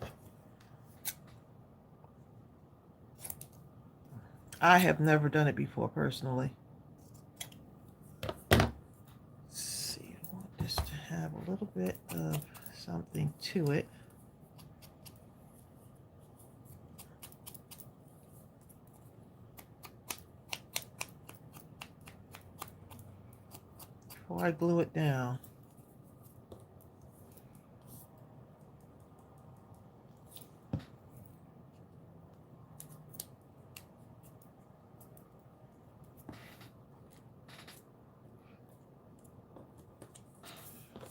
I have never done it before personally. Let's see, I want this to have a little bit of something to it. before I glue it down.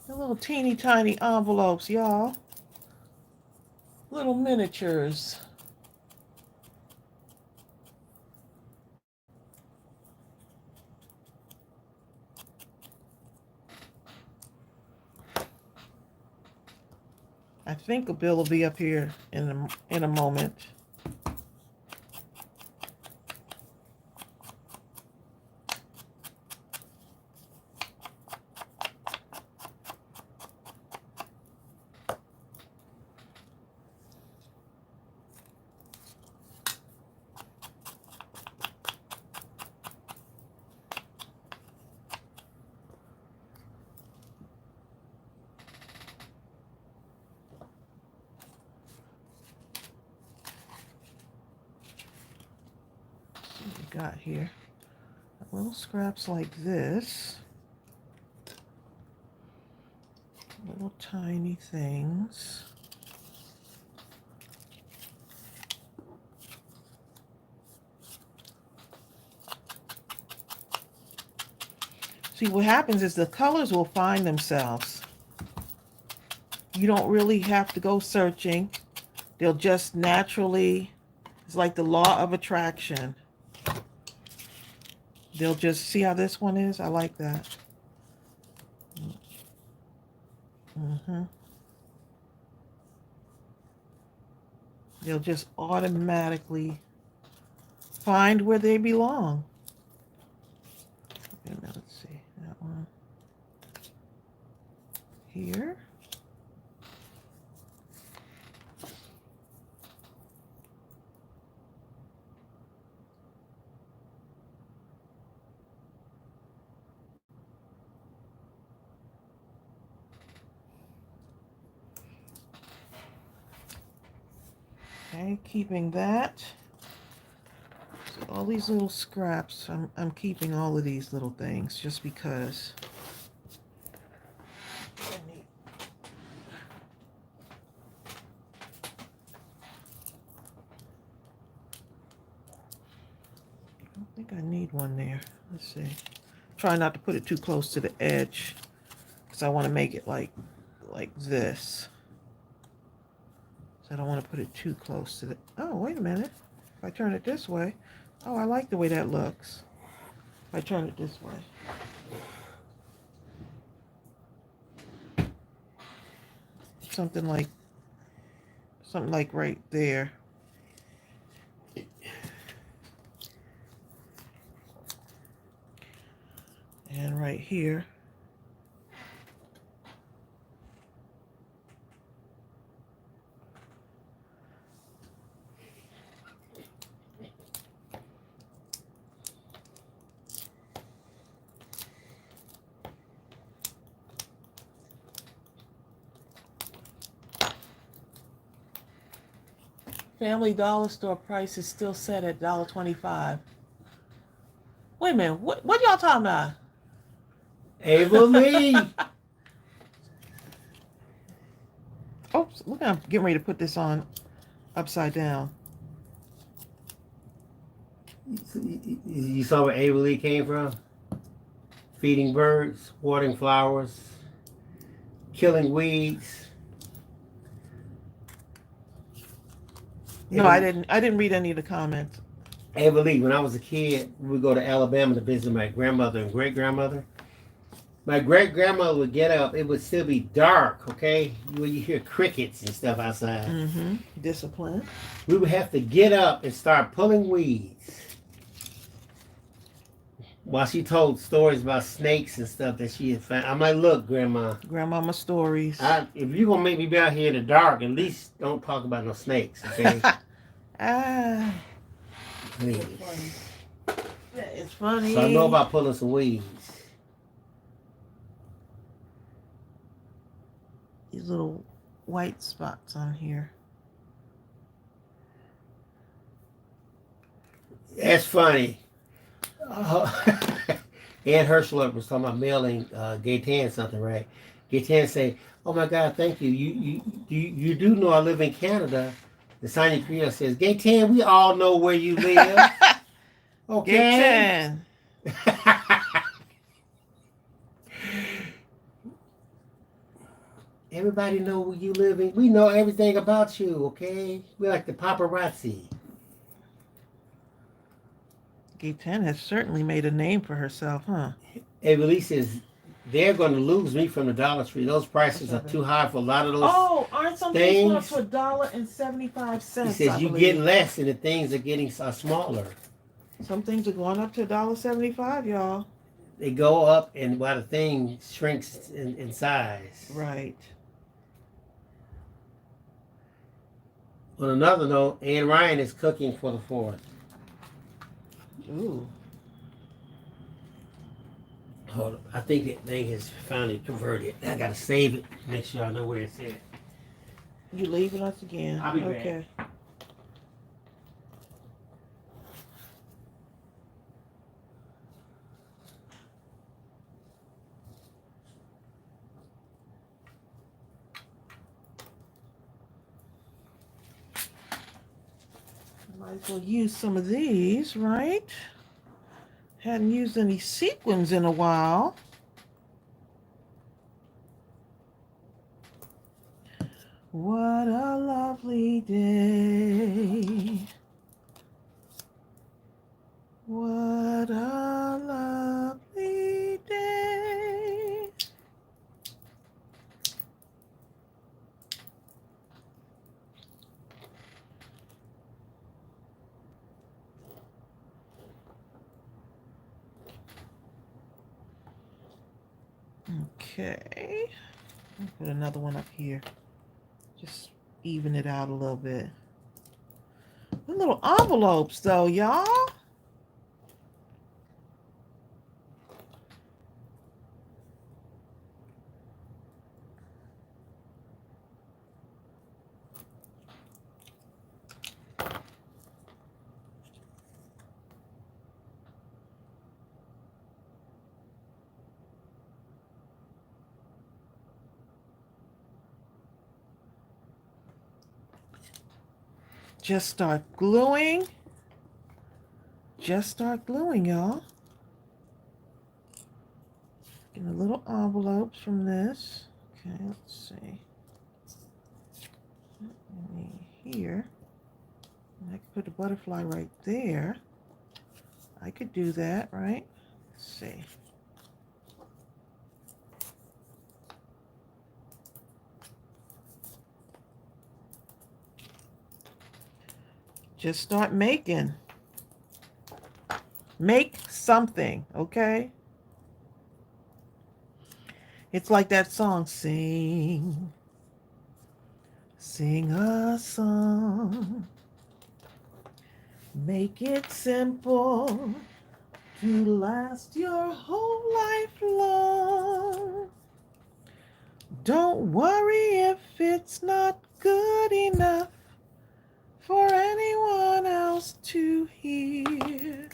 The little teeny tiny envelopes, y'all. Little miniatures. I think a bill will be up here in a moment. We got here little scraps like this, little tiny things. See, what happens is the colors will find themselves. You don't really have to go searching. They'll just naturally, it's like the law of attraction. They'll just, see how this one is? I like that. They'll just automatically find where they belong. Okay, now let's see, that one here. Okay, keeping that. So all these little scraps, I'm keeping all of these little things just because. I don't think I need one there. Let's see. Try not to put it too close to the edge because I want to make it like this. So I don't want to put it too close to the, oh, wait a minute. If I turn it this way, oh, I like the way that looks. If I turn it this way. Something like right there. And right here. Family Dollar Store price is still set at $1.25. Wait a minute, what y'all talking about? Lee. Oops, look, I'm getting ready to put this on upside down. You saw where Lee came from? Feeding birds, watering flowers, killing weeds. No, I didn't read any of the comments. Lee, when I was a kid, we would go to Alabama to visit my grandmother and great-grandmother. My great-grandmother would get up. It would still be dark, okay? You hear crickets and stuff outside. Discipline. We would have to get up and start pulling weeds. While she told stories about snakes and stuff that she had found. I'm like, look, Grandma. Grandmama stories. If you're going to make me be out here in the dark, at least don't talk about no snakes, okay? Please. Yeah, it's funny. So I know about pulling some weeds. These little white spots on here. That's funny. Ed Herschel was talking about mailing Gaytan something, right? Gaytan say, "Oh my God, thank you. You do know I live in Canada." The signing Creole says, "Gaytan, we all know where you live, okay?" Gaytan. Everybody know where you live in. We know everything about you, okay? We're like the paparazzi. Gaytan has certainly made a name for herself, huh? Everly says they're going to lose me from the Dollar Tree. Those prices are too high for a lot of those Aren't some things going up things. to $1.75? He says I you get believe. less and the things are getting smaller. Some things are going up to $1.75, y'all. They go up and while the thing shrinks in size. Right. On another note, Ann Ryan is cooking for the 4th. Ooh. Hold on. I think that thing has finally converted. I gotta save it. Make sure I know where it's at. You leaving us again? I'll be back. Okay. Might as well use some of these, right? Hadn't used any sequins in a while. What a lovely day. What a lovely day. Okay. I'll put another one up here. Just even it out a little bit. The little envelopes though, y'all. Just start gluing. Just start gluing, y'all. Getting the little envelopes from this. Okay, let's see. Here. I could put a butterfly right there. I could do that, right? Let's see. Just start making. Make something, okay? It's like that song, sing, sing a song. Make it simple to last your whole life long. Don't worry if it's not good enough for anyone else to hear.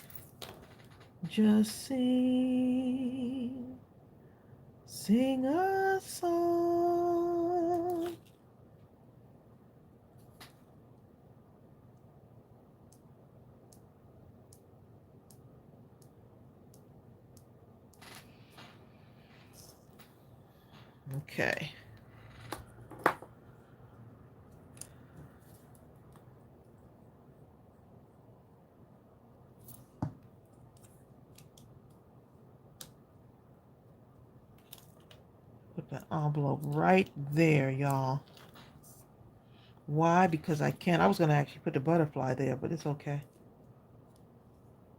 Just sing, sing a song. Okay. Put the envelope right there, y'all. Why? Because I can't. I was going to actually put the butterfly there, but it's okay.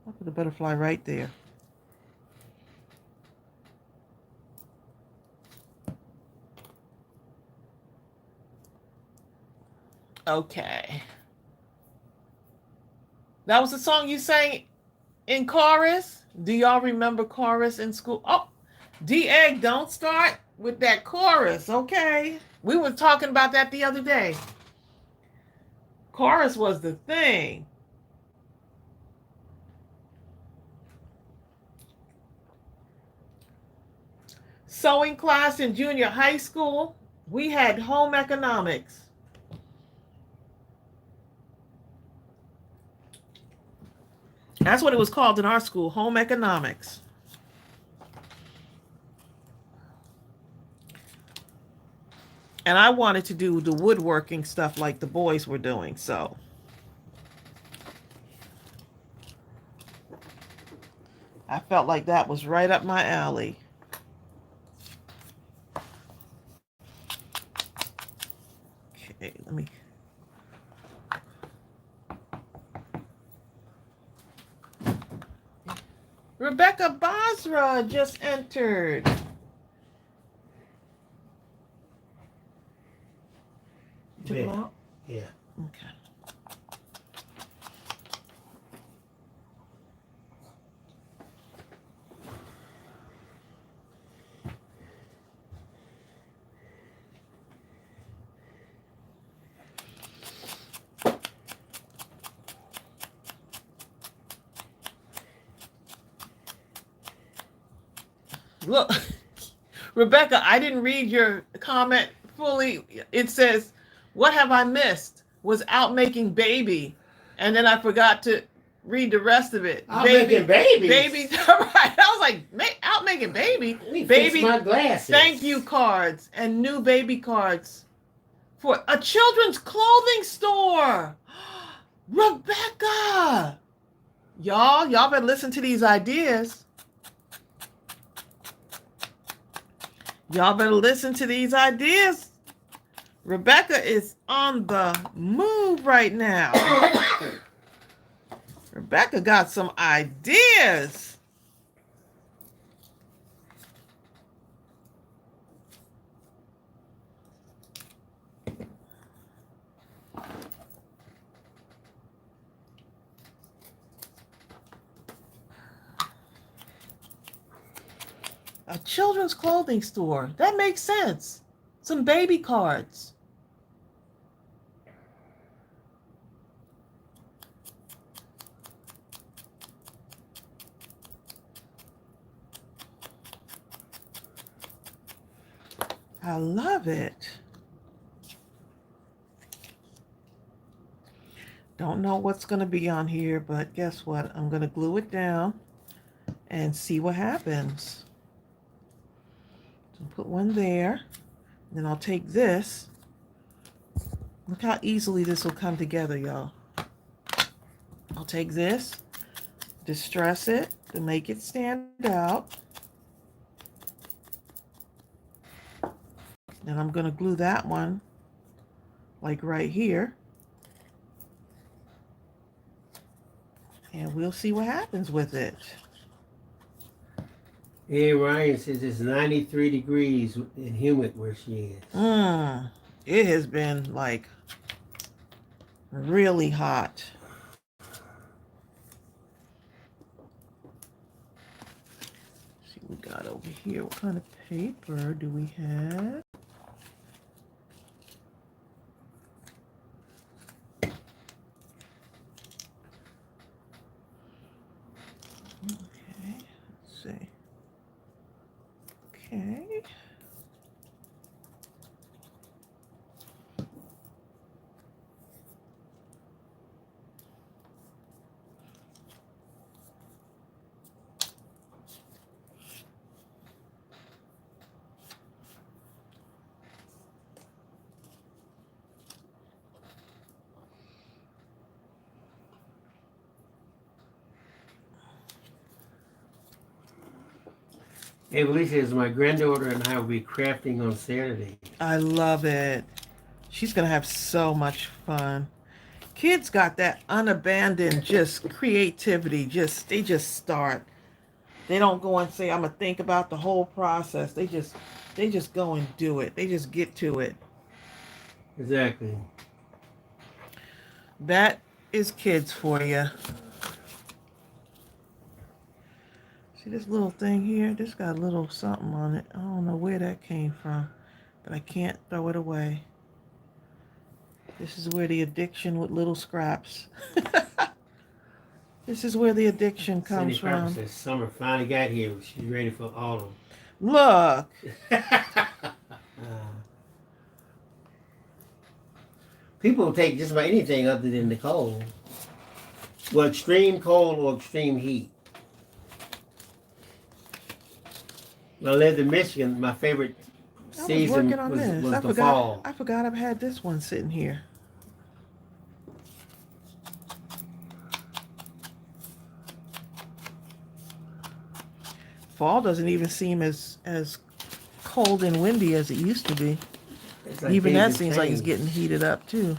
I'll put the butterfly right there. Okay. That was the song you sang in chorus? Do y'all remember chorus in school? Oh, D-Egg, don't start with that chorus, okay? We were talking about that the other day. Chorus was the thing. sewing class in junior high school, we had home economics. That's what it was called in our school, home economics. And I wanted to do the woodworking stuff like the boys were doing, so. I felt like that was right up my alley. Okay, let me. Rebecca Basra just entered. Took them out? Yeah. Okay. Look, Rebecca, I didn't read your comment fully. It says, "What have I missed? Was out making baby," and then I forgot to read the rest of it. Out making babies. Baby, right? I was like, out making baby. Let me Baby, fix my glasses. Thank you cards and new baby cards for a children's clothing store. Rebecca, y'all better listen to these ideas. Y'all better listen to these ideas. Rebecca is on the move right now. Rebecca got some ideas. A children's clothing store. That makes sense. Some baby cards. I love it. Don't know what's going to be on here, but guess what? I'm going to glue it down and see what happens. So put one there. Then I'll take this. Look how easily this will come together, y'all. I'll take this, distress it to make it stand out. And I'm going to glue that one like right here. And we'll see what happens with it. Hey, Ryan says it's 93 degrees and humid where she is. It has been like really hot. Let's see what we got over here. What kind of paper do we have? Okay, let's see. Okay. Hey, Felicia says my granddaughter and I will be crafting on Saturday. I love it. She's going to have so much fun. Kids got that unabandoned just creativity. They just start. They don't go and say, I'm going to think about the whole process. They just go and do it. They just get to it. Exactly. That is kids for you. See this little thing here? This got a little something on it. I don't know where that came from, but I can't throw it away. This is where the addiction with little scraps. This is where the addiction comes from. Says summer finally got here. She's ready for autumn. Look. People will take just about anything other than the cold. Well, extreme cold or extreme heat. When I lived in Michigan, my favorite I was working season on was this. the fall. I forgot I've had this one sitting here. Fall doesn't even seem as cold and windy as it used to be. It's like Even things that have seems like it's changed. getting heated up too.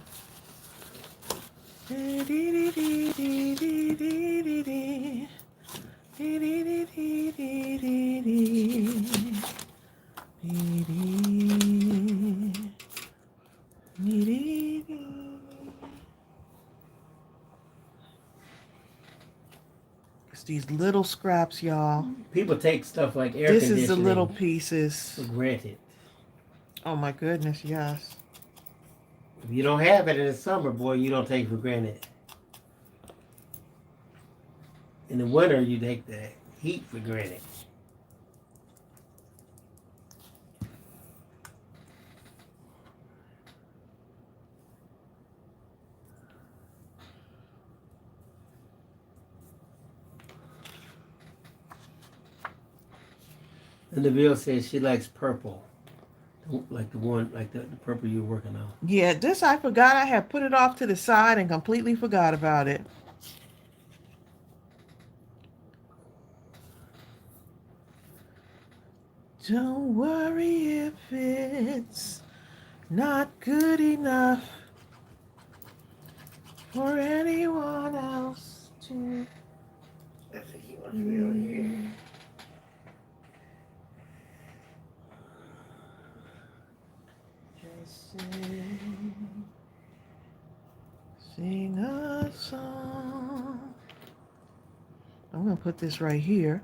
It's these little scraps, y'all. People take stuff like air This is the little conditioning pieces. for granted. Oh my goodness, yes. If you don't have it in the summer, boy, you don't take it for granted. In the winter, you take the heat for granted. And the bill says she likes purple. Like the one, like the purple you're working on. Yeah, this I forgot. I had put it off to the side and completely forgot about it. Don't worry if it's not good enough for anyone else to. Just sing a song. I'm going to put this right here.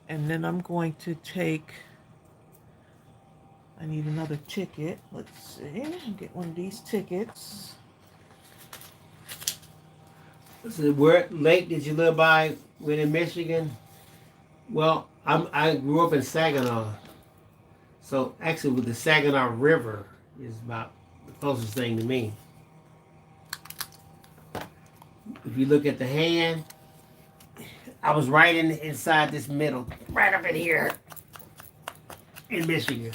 And then I'm going to take, I need another ticket. Let's see, get one of these tickets. So where lake did you live by when in Michigan? Well, I grew up in Saginaw. So actually with the Saginaw River is about the closest thing to me. If you look at the hand, I was right inside this middle, right up in here in Michigan.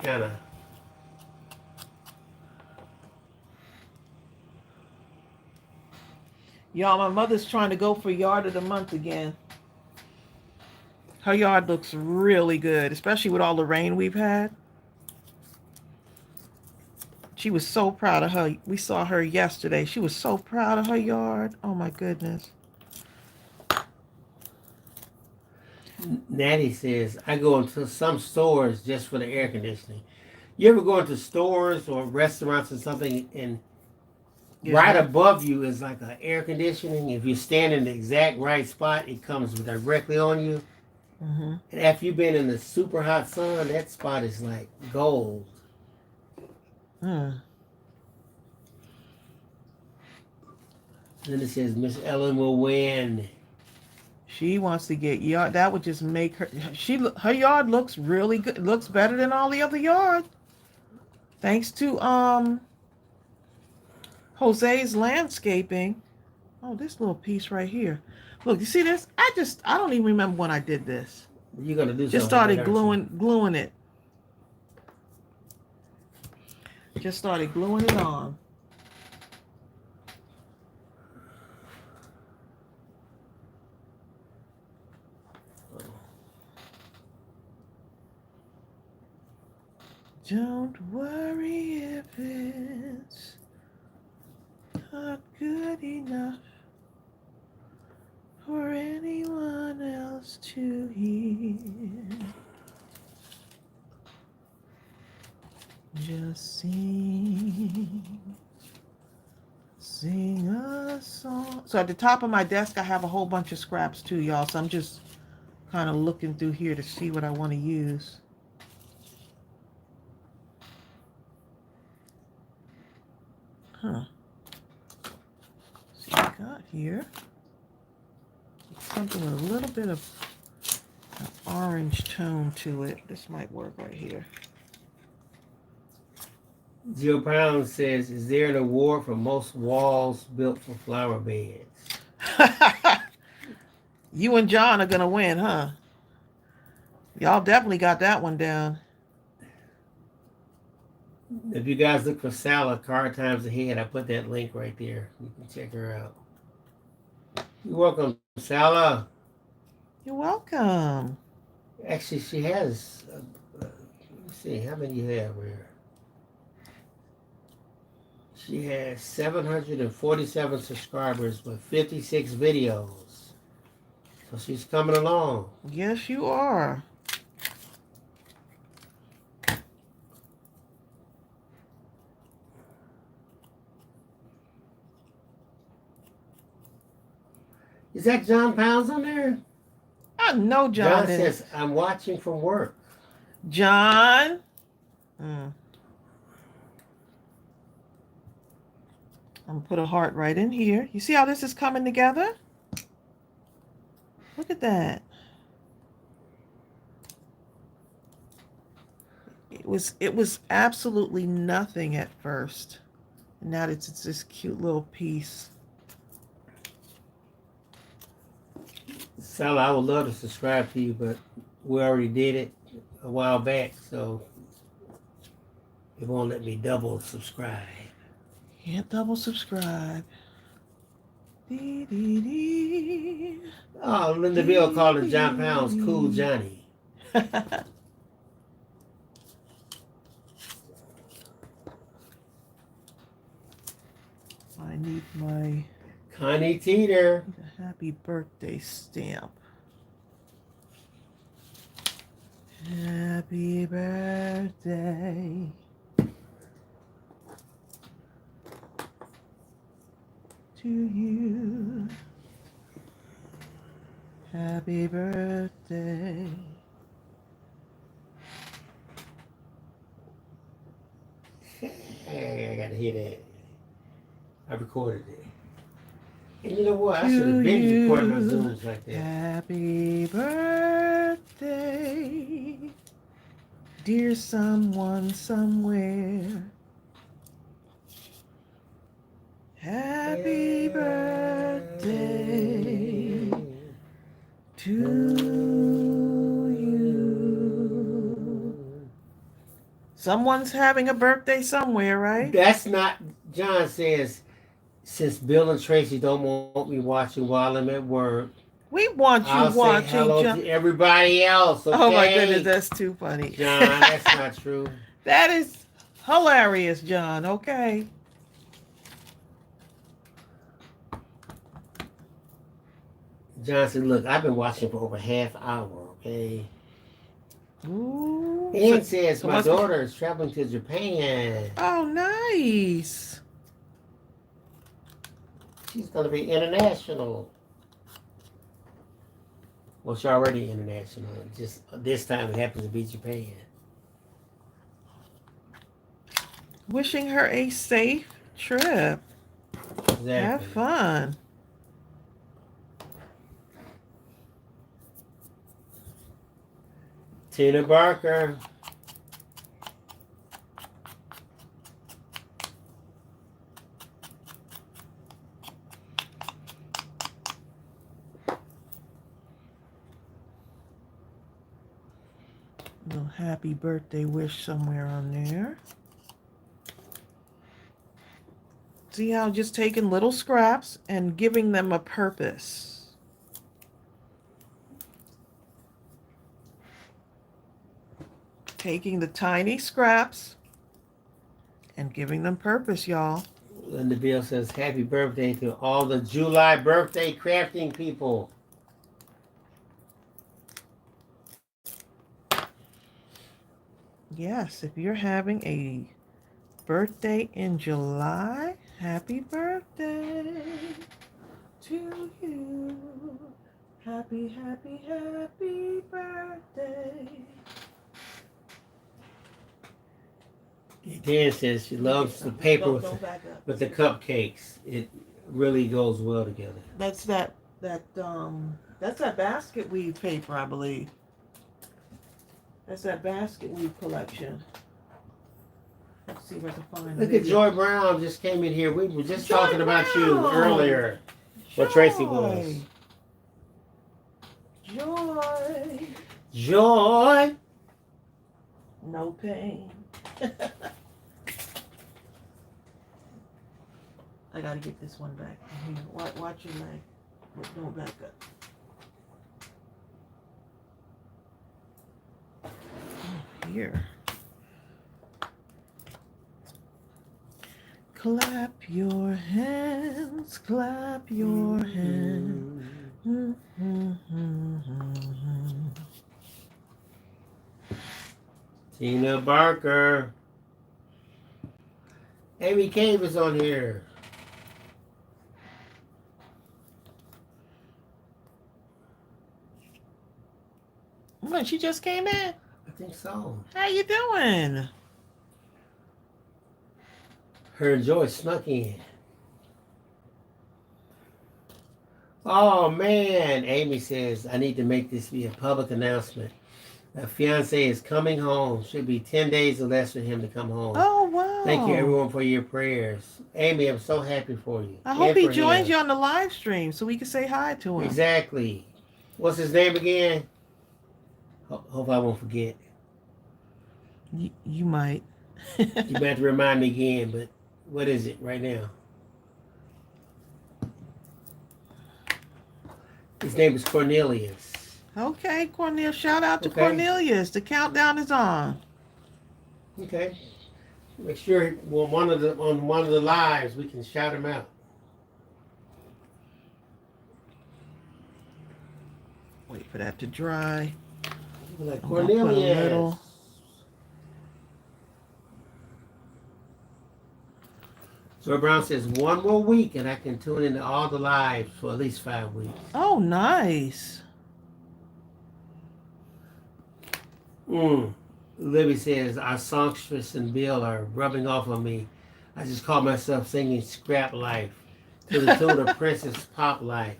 Kinda. Y'all, my mother's trying to go for yard of the month again. Her yard looks really good, especially with all the rain we've had. She was so proud of her. We saw her yesterday. She was so proud of her yard. Oh my goodness. Natty says, I go into some stores just for the air conditioning. You ever go into stores or restaurants or something and right above you is like an air conditioning? If you stand in the exact right spot, it comes directly on you. Mm-hmm. And after you've been in the super hot sun, that spot is like gold. Mm. Then it says Miss Ellen will win. She wants to get yard. That would just make her. Her yard looks really good. Looks better than all the other yards. Thanks to Jose's landscaping. Oh, this little piece right here. Look, you see this? I don't even remember when I did this. You're gonna do Just something. started gluing it. Just started gluing it on. Don't worry if it's not good enough for anyone else to hear. Just sing a song. So at the top of my desk, I have a whole bunch of scraps too, y'all. So I'm just kind of looking through here to see what I want to use. Huh. See. got here? Something with a little bit of an orange tone to it. This might work right here. Jill Brown says, is there an award for most walls built for flower beds? You and John are going to win, huh? Y'all definitely got that one down. If you guys look for Sala, Card Times Ahead, I put that link right there. You can check her out. You're welcome, Sala. You're welcome. Actually, she has, let me see, how many you have here? She has 747 subscribers with 56 videos. So she's coming along. Yes, you are. Is that John Pounds on there? I know John says, I'm watching from work. John. I'm going to put a heart right in here. You see how this is coming together? Look at that. It was absolutely nothing at first. And now it's this cute little piece. Sal, I would love to subscribe to you, but we already did it a while back, so it won't let me double subscribe. Can't double subscribe. Dee, dee, dee. Oh, Linda Bill called it John Pounds Cool Johnny. I need my Connie Teeter. happy birthday stamp. Happy birthday to you. Happy birthday. Hey, I gotta hear that. I recorded it. And you know what? I should have been recording my Zooms like that. Happy birthday, dear someone somewhere. Happy birthday to you. Someone's having a birthday somewhere, right? That's not, John says, since Bill and Tracy don't want me watching while I'm at work, We want you I'll watching. say hello to everybody else, okay? Oh my goodness, that's too funny. John, that's not true. That is hilarious, John, okay? John said, look, I've been watching for over half hour, okay? Ooh. And says, my daughter is traveling to Japan. Oh, nice. She's going to be international. Well, she's already international. Just this time it happens to be Japan. Wishing her a safe trip. Exactly. Have fun. Tina Barker. Little happy birthday wish somewhere on there. See how just taking little scraps and giving them a purpose. Taking the tiny scraps and giving them purpose, y'all. Linda Bill says, happy birthday to all the July birthday crafting people. Yes, if you're having a birthday in July, happy birthday to you. Happy, happy, happy birthday. Dan says she loves the paper with the cupcakes. It really goes well together. That's that basket weave paper, I believe. That's that basket weave collection. Let's see if I can find it. Look at Joy Brown just came in here. We were just Joy talking about you Brown! earlier. What Tracey was. Joy. Joy. No pain. I gotta get this one back. Here, watch your leg. Don't back up. Here. Clap your hands, clap your hands. Tina Barker. Amy Cave is on here. What, she just came in? I think so. How you doing? Her and Joy snuck in. Oh man, Amy says, I need to make this be a public announcement. My fiance is coming home. Should be 10 days or less for him to come home. Oh, wow. Thank you everyone for your prayers. Amy, I'm so happy for you. I hope he joins you on the live stream so we can say hi to him. Exactly. What's his name again? Hope I won't forget. You might. You might have to remind me again, but what is it right now? His name is Cornelius. Okay, Cornelius. Shout out to Cornelius. The countdown is on. Okay. Make sure on one of the lives we can shout him out. Wait for that to dry. Like Cornelius. So Brown says 1 more week and I can tune into all the lives for at least 5 weeks. Oh, nice. Libby says our songstress and Bill are rubbing off on me. I just call myself singing Scrap Life to the tune of Princess Pop Life.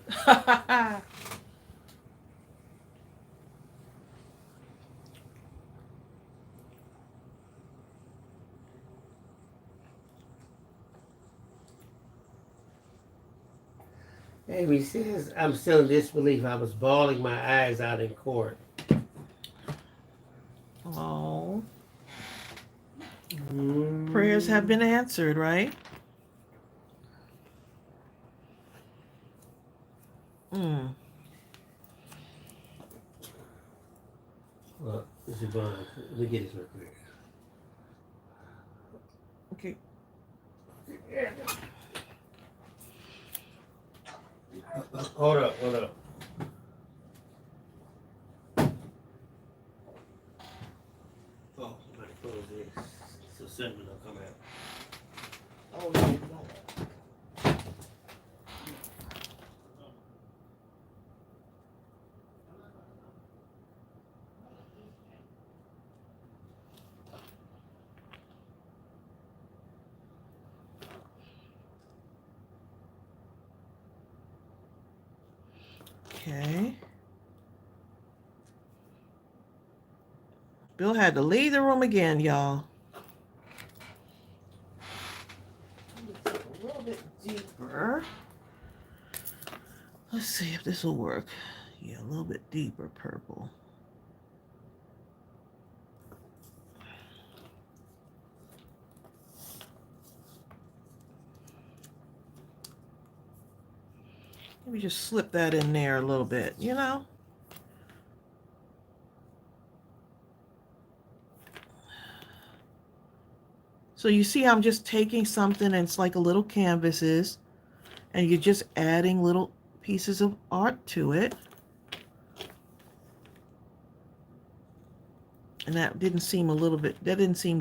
Amy says, I'm still in disbelief. I was bawling my eyes out in court. Oh. Prayers have been answered, right? Well, this is fine. Let me get this real quick. Okay. Hold up. Oh, somebody close this. So cinnamon will come out. Oh, yeah. Okay. Bill had to leave the room again, y'all. A little bit deeper. Let's see if this will work. Yeah, a little bit deeper purple. Maybe just slip that in there a little bit, you know? So you see I'm just taking something and it's like a little canvases and you're just adding little pieces of art to it. And that didn't seem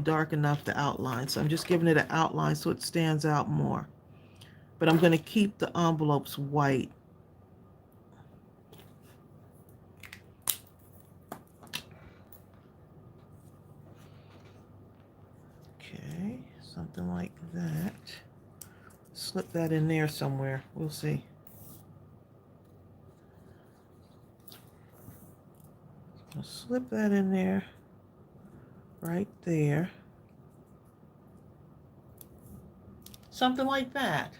dark enough to outline. So I'm just giving it an outline so it stands out more. But I'm going to keep the envelopes white. Okay, something like that. slip that in there somewhere. We'll see. I'll slip that in there, right there. Something like that.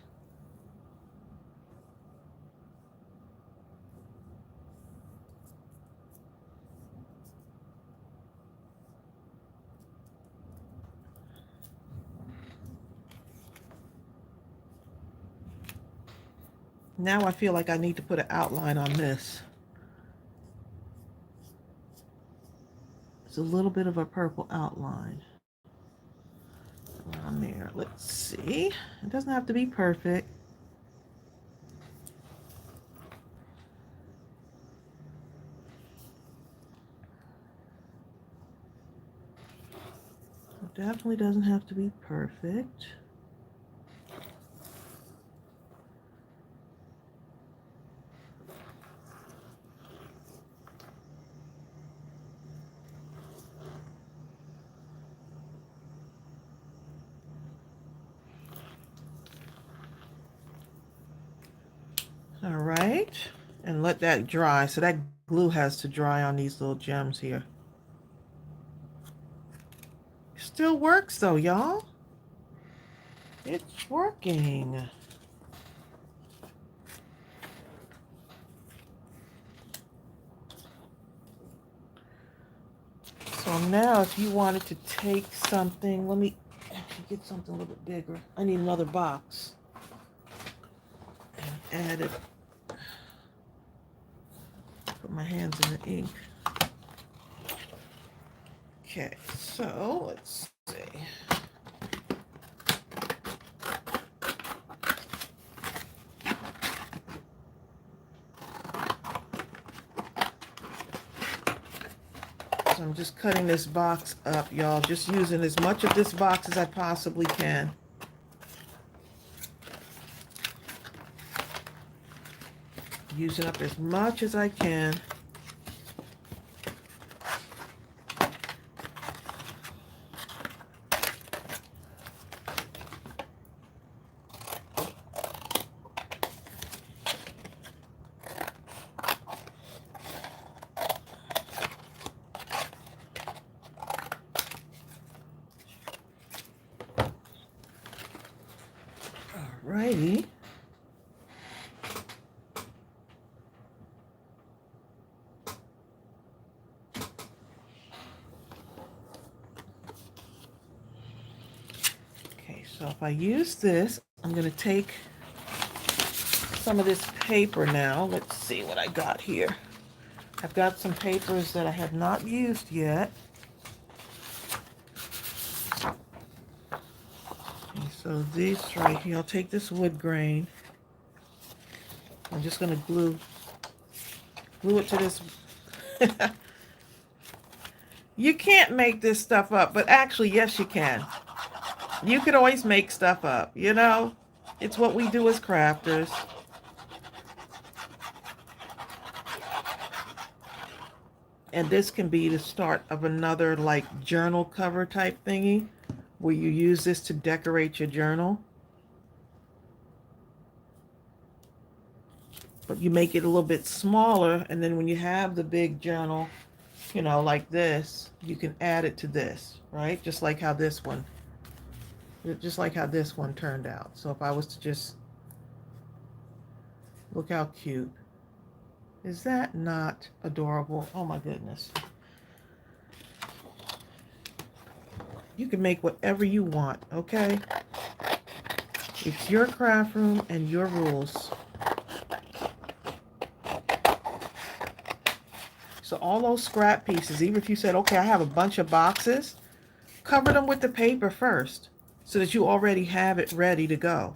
Now I feel like I need to put an outline on this. It's a little bit of a purple outline around there. Let's see. It doesn't have to be perfect. It definitely doesn't have to be perfect. All right, and let that dry. So that glue has to dry on these little gems here. Still works though, y'all. It's working. So now if you wanted to take something, let me actually get something a little bit bigger. I need another box. And add it. Put my hands in the ink. Okay, so let's see. So I'm just cutting this box up, y'all. Just using as much of this box as I possibly can. Using up as much as I can. Alrighty. Okay, so if I use this, I'm going to take some of this paper now. Let's see what I got here. I've got some papers that I have not used yet. Okay, so these right here, I'll take this wood grain. I'm just going to glue it to this. You can't make this stuff up, but actually, yes, you can. You could always make stuff up, you know? It's what we do as crafters. And this can be the start of another like journal cover type thingy where you use this to decorate your journal. But you make it a little bit smaller, and then when you have the big journal, you know, like this, you can add it to this, right? Just like how this one turned out. So if I was to just look how cute. Is that not adorable? Oh my goodness. You can make whatever you want, okay? It's your craft room and your rules. So all those scrap pieces, even if you said, okay, I have a bunch of boxes, cover them with the paper first so that you already have it ready to go.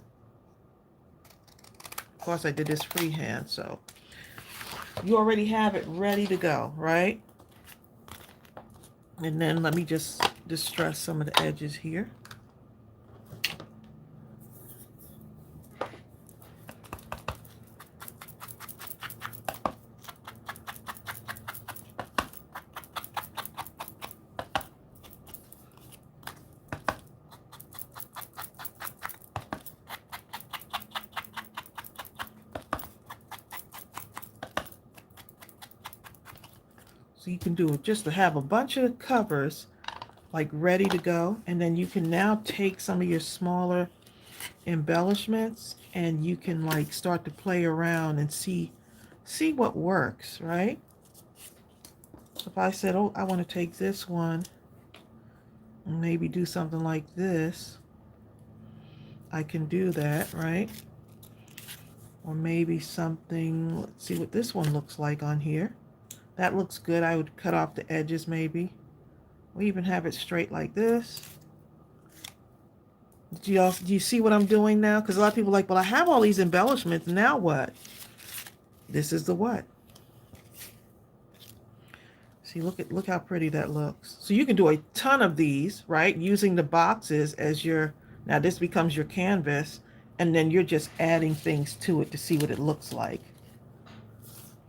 Of course, I did this freehand, so you already have it ready to go, right? And then let me just distress some of the edges here. So you can do it just to have a bunch of covers like ready to go. And then you can now take some of your smaller embellishments and you can like start to play around and see what works, right? If I said, oh, I want to take this one and maybe do something like this, I can do that, right? Or maybe something, let's see what this one looks like on here. That looks good. I would cut off the edges maybe. Or even have it straight like this. Do you see what I'm doing now? Because a lot of people are like, well, I have all these embellishments. Now what? This is the what. See, look how pretty that looks. So you can do a ton of these, right? Using the boxes as your, now this becomes your canvas, and then you're just adding things to it to see what it looks like.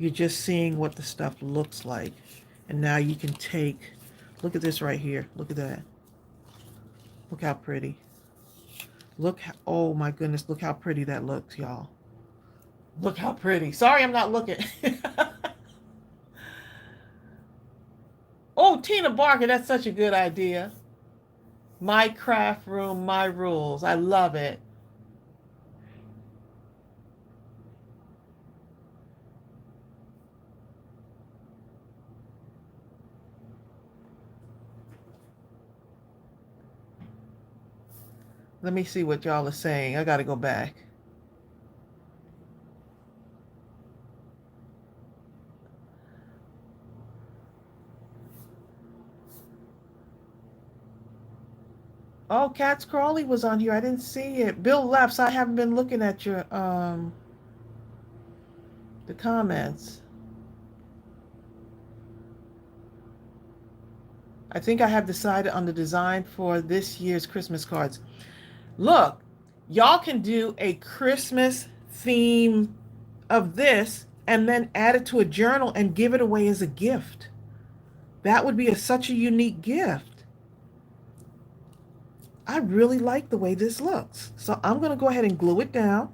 You're just seeing what the stuff looks like. And now you can take, look at this right here. Look at that. Look how pretty. Look, oh my goodness, look how pretty that looks, y'all. Look how pretty. Sorry, I'm not looking. Oh, Tina Barker, that's such a good idea. My craft room, my rules. I love it. Let me see what y'all are saying. I got to go back. Oh, Cats Crawley was on here. I didn't see it. Bill left, so I haven't been looking at your the comments. I think I have decided on the design for this year's Christmas cards. Look, y'all can do a Christmas theme of this and then add it to a journal and give it away as a gift. That would be such a unique gift. I really like the way this looks. So I'm going to go ahead and glue it down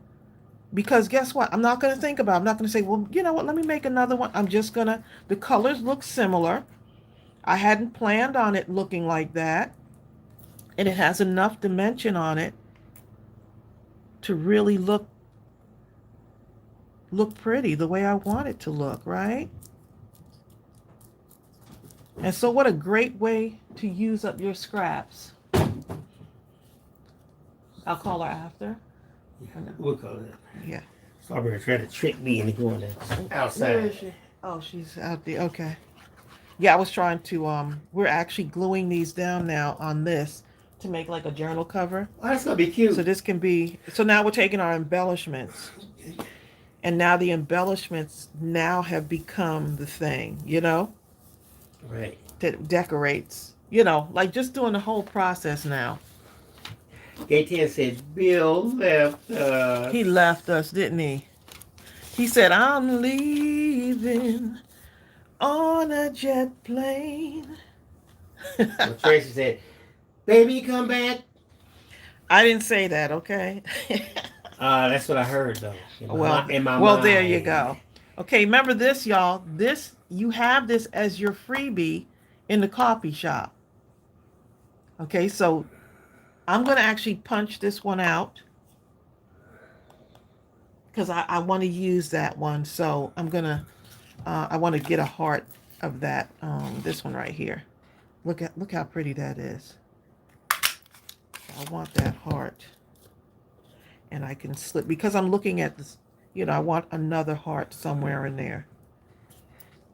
because guess what? I'm not going to think about it. I'm not going to say, well, you know what? Let me make another one. I'm just going to, the colors look similar. I hadn't planned on it looking like that. And it has enough dimension on it to really look pretty the way I want it to look, right? And so what a great way to use up your scraps. I'll call her after. Yeah, we'll call her. Yeah. Strawberry tried to trick me into going outside. Where is she? Oh, she's out there. Okay. Yeah, I was trying to, we're actually gluing these down now on this to make like a journal cover. Oh, that's going to be cute. So this can be, so now we're taking our embellishments. And now the embellishments now have become the thing, you know? Right. That decorates, you know, like just doing the whole process now. Gaten said, Bill left us. He left us, didn't he? He said, I'm leaving on a jet plane. Well, Tracey said, baby, come back. I didn't say that, okay? That's what I heard, though. In my well, mind. there you go. Okay, remember this, y'all. This, you have this as your freebie in the coffee shop. Okay, so I'm going to actually punch this one out because I want to use that one. So I'm going to, I want to get a heart of that, this one right here. Look how pretty that is. I want that heart. And I can slip, because I'm looking at this, you know, I want another heart somewhere in there.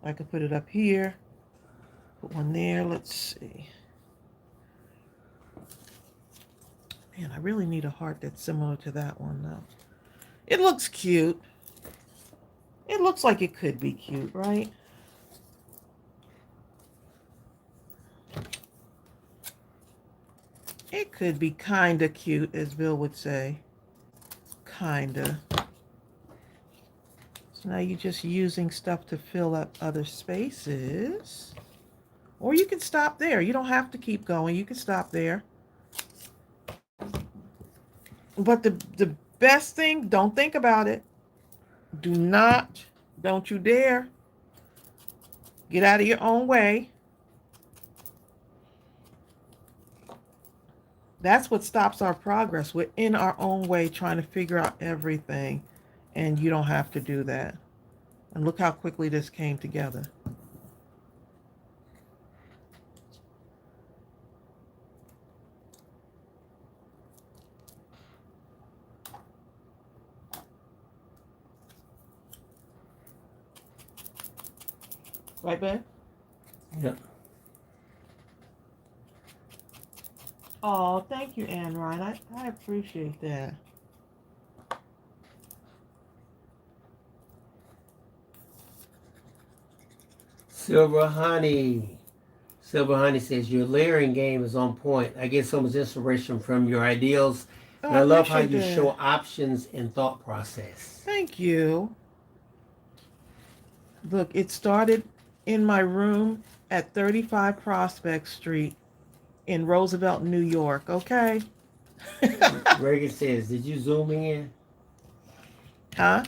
I can put it up here, put one there, let's see. Man, I really need a heart that's similar to that one though. It looks cute. It looks like it could be cute, right? It could be kinda cute, as Bill would say. Kinda. So now you're just using stuff to fill up other spaces. Or you can stop there. You don't have to keep going. You can stop there. But the best thing, don't think about it. Don't you dare Get out of your own way. That's what stops our progress. We're in our own way trying to figure out everything, and you don't have to do that. And look how quickly this came together. Right, babe? Yep. Oh, thank you, Anne Ryan. I appreciate that. Silver Honey. Silver Honey says your layering game is on point. I get so much inspiration from your ideals, Oh, and I I love how appreciate you show that. options and thought process. Thank you. Look, it started in my room at 35 Prospect Street in Roosevelt, New York, okay? Reagan says, "Did you zoom in?" Huh?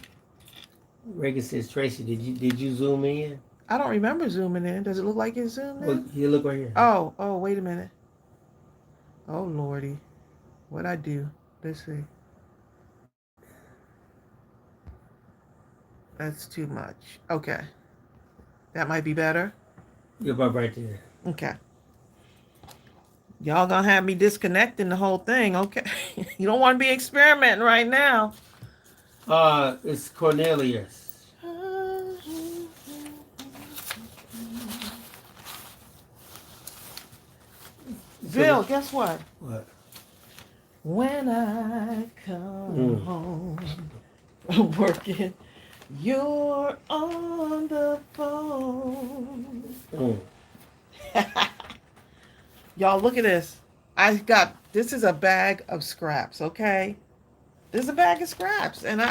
Reagan says, "Tracy, did you zoom in?" I don't remember zooming in. Does it look like it's zoomed Well, in? you look right here. Oh, wait a minute. Oh, Lordy. What'd I do? Let's see. That's too much. Okay. That might be better. You're about right there. Okay. Y'all gonna have me disconnecting the whole thing, okay? You don't want to be experimenting right now. It's Cornelius. Bill, guess what? What? When I come home from working, you're on the phone. Y'all, look at this. This is a bag of scraps, okay? This is a bag of scraps. And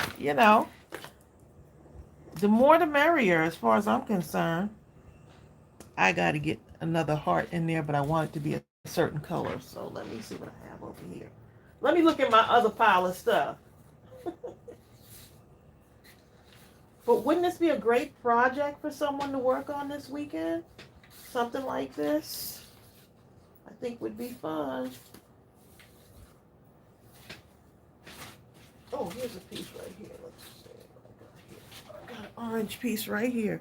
the more the merrier as far as I'm concerned. I got to get another heart in there, but I want it to be a certain color. So let me see what I have over here. Let me look at my other pile of stuff. But wouldn't this be a great project for someone to work on this weekend? Something like this, I think would be fun. Oh, here's a piece right here. Let's see what I got here. I got an orange piece right here.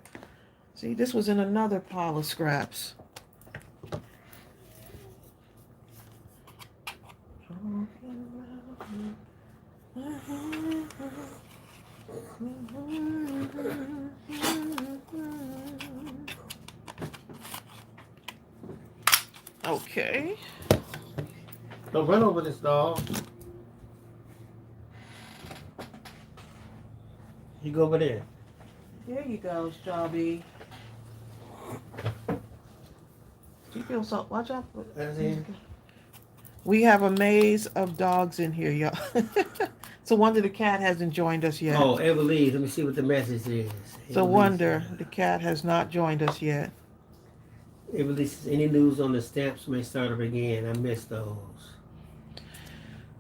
See, this was in another pile of scraps. Okay. Don't run over this dog. You go over there. There you go, Strawberry. You feel so? Watch out. We have a maze of dogs in here, y'all. It's a wonder the cat hasn't joined us yet. Oh, Evelyn, let me see what the message is. It's a wonder the cat has not joined us yet. Evelyn says, any news on the stamps may start up again. I missed those.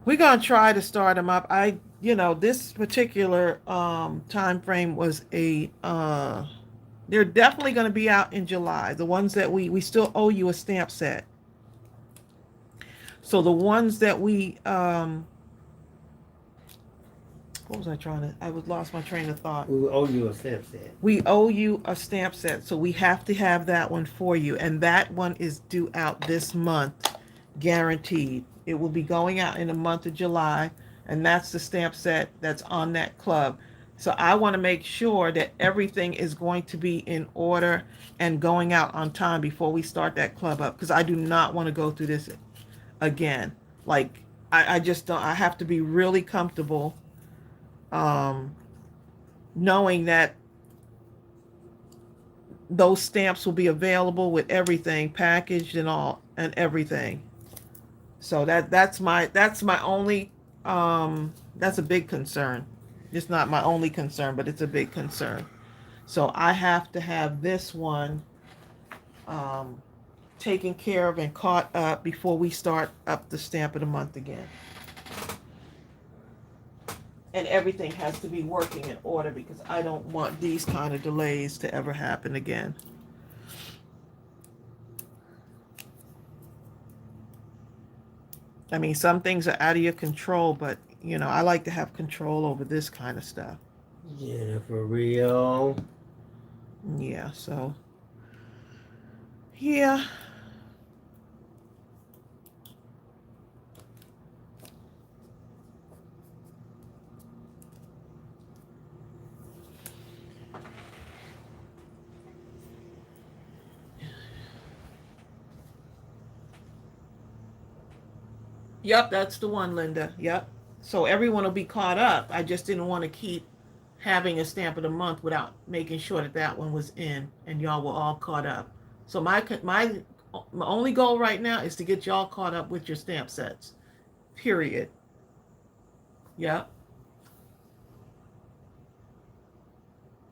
We're gonna try to start them up. This particular time frame was they're definitely going to be out in July. The ones that we still owe you a stamp set. So the ones that what was I trying to? Lost my train of thought. We owe you a stamp set. We owe you a stamp set, so we have to have that one for you, and that one is due out this month, guaranteed. It will be going out in the month of July, and that's the stamp set that's on that club. So I want to make sure that everything is going to be in order and going out on time before we start that club up, because I do not want to go through this again. Like, I just don't. I have to be really comfortable knowing that those stamps will be available with everything packaged and all and everything. So that's my only that's a big concern. It's not my only concern, but it's a big concern. So I have to have this one taken care of and caught up before we start up the stamp of the month again. And everything has to be working in order because I don't want these kind of delays to ever happen again. I mean, some things are out of your control, but you know, I like to have control over this kind of stuff. Yeah, for real. Yeah, so yeah. Yep, that's the one, Linda. Yep. So everyone will be caught up. I just didn't want to keep having a stamp of the month without making sure that that one was in and y'all were all caught up. So my only goal right now is to get y'all caught up with your stamp sets. Period. Yep.